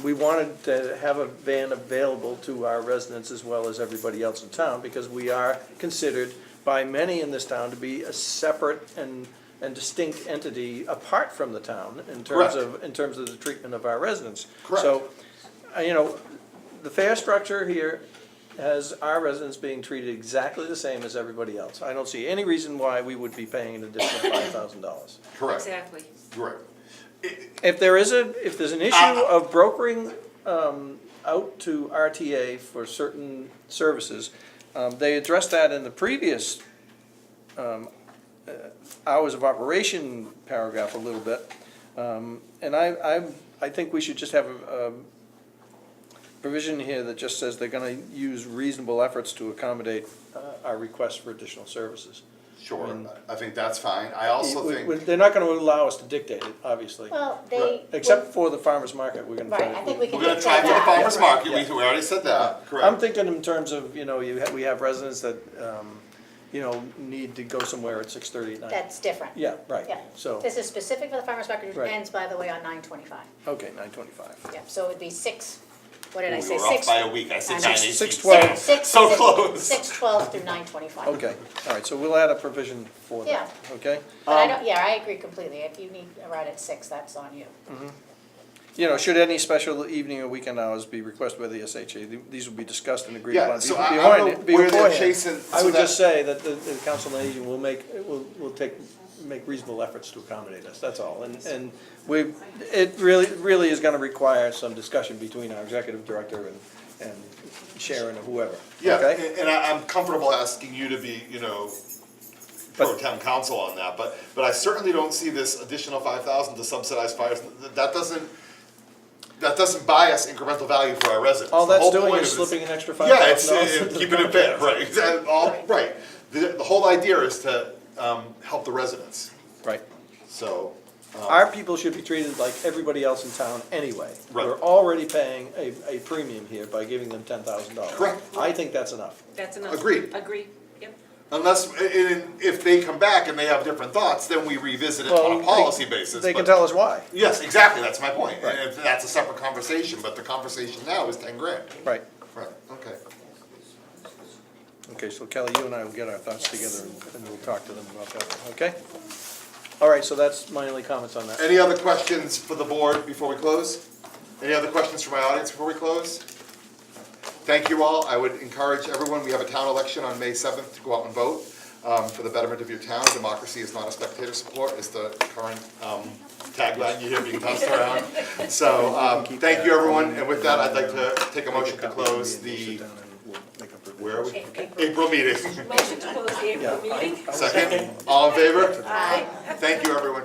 we wanted to have a van available to our residents as well as everybody else in town, because we are considered by many in this town to be a separate and distinct entity apart from the town in terms Correct. of the treatment of our residents. Correct. So, you know, the fare structure here has our residents being treated exactly the same as everybody else. I don't see any reason why we would be paying an additional $5,000. Correct, Exactly. correct. If there's an issue of brokering out to RTA for certain services, they addressed that in the previous hours of operation paragraph a little bit. And I think we should just have a provision here that just says they're gonna use reasonable efforts to accommodate our requests for additional services. Sure, And- I think that's fine. I also think, They're not gonna allow us to dictate it, obviously. Well, they. Except for the farmer's market, we're gonna try Right, to. I think we can we're gonna dictate try for the that. farmer's market, Yeah. we already said that, I'm correct. thinking in terms of, you know, we have residents that, you know, need to go somewhere at 6:30 at night. That's different. Yeah, right, Yeah. so, This is specific for the farmer's market, which Right. ends, by the way, on 9/25. okay, 9:25. Yeah, so it would be 6, what did I We say, were 6? off by a week, I said I know. 9:18. 6:12. So close. 6/12 through 9/25. Okay, all right, so we'll add a provision for that, okay? But I don't, yeah, I agree completely. If you need a ride at 6, that's on you. You know, should any special evening or weekend hours be requested by the SHA, these will be discussed and agreed upon. Yeah, so be- I beforehand- don't know where they're beforehand. chasing. I so would that- just say that the council on aging will make reasonable efforts to accommodate us, that's all. And it really is gonna require some discussion between our executive director and Sharon or whoever, Yeah, okay? and I'm comfortable asking you to be, you know, pro town council on that, but I certainly don't see this additional 5,000 to subsidize fires. That doesn't buy us incremental value for our residents. All The that's whole doing point is of this- slipping an extra Yeah, it's $5,000 into the keeping it fair, contract. right, exactly, right. The whole idea is to help the residents, Right. so. Our people should be treated like everybody else in town anyway. Right. We're already paying a premium here by giving them $10,000. Correct. I think that's enough. That's enough. Agreed. Agreed, yep. Unless, if they come back and they have different thoughts, then we revisit it on a policy basis. They can but- tell us why. Yes, exactly, that's my point, Right. and if that's a separate conversation, but the conversation now is 10 grand. Right. Right, okay. Okay, so Kelly, you and I will get our thoughts together and we'll talk to them about that, okay? All right, so that's my only comments on that. Any other questions for the board before we close? Any other questions from my audience before we close? Thank you all, I would encourage everyone, we have a town election on May 7th to go out and vote for the betterment of your town. Democracy is not a spectator sport, is the current tagline you hear being tossed around. So, thank you everyone, and with that, I'd like to take a motion to close the, where are we? April meeting. Motion to close the April meeting. Second, all in favor? Aye. Thank you, everyone.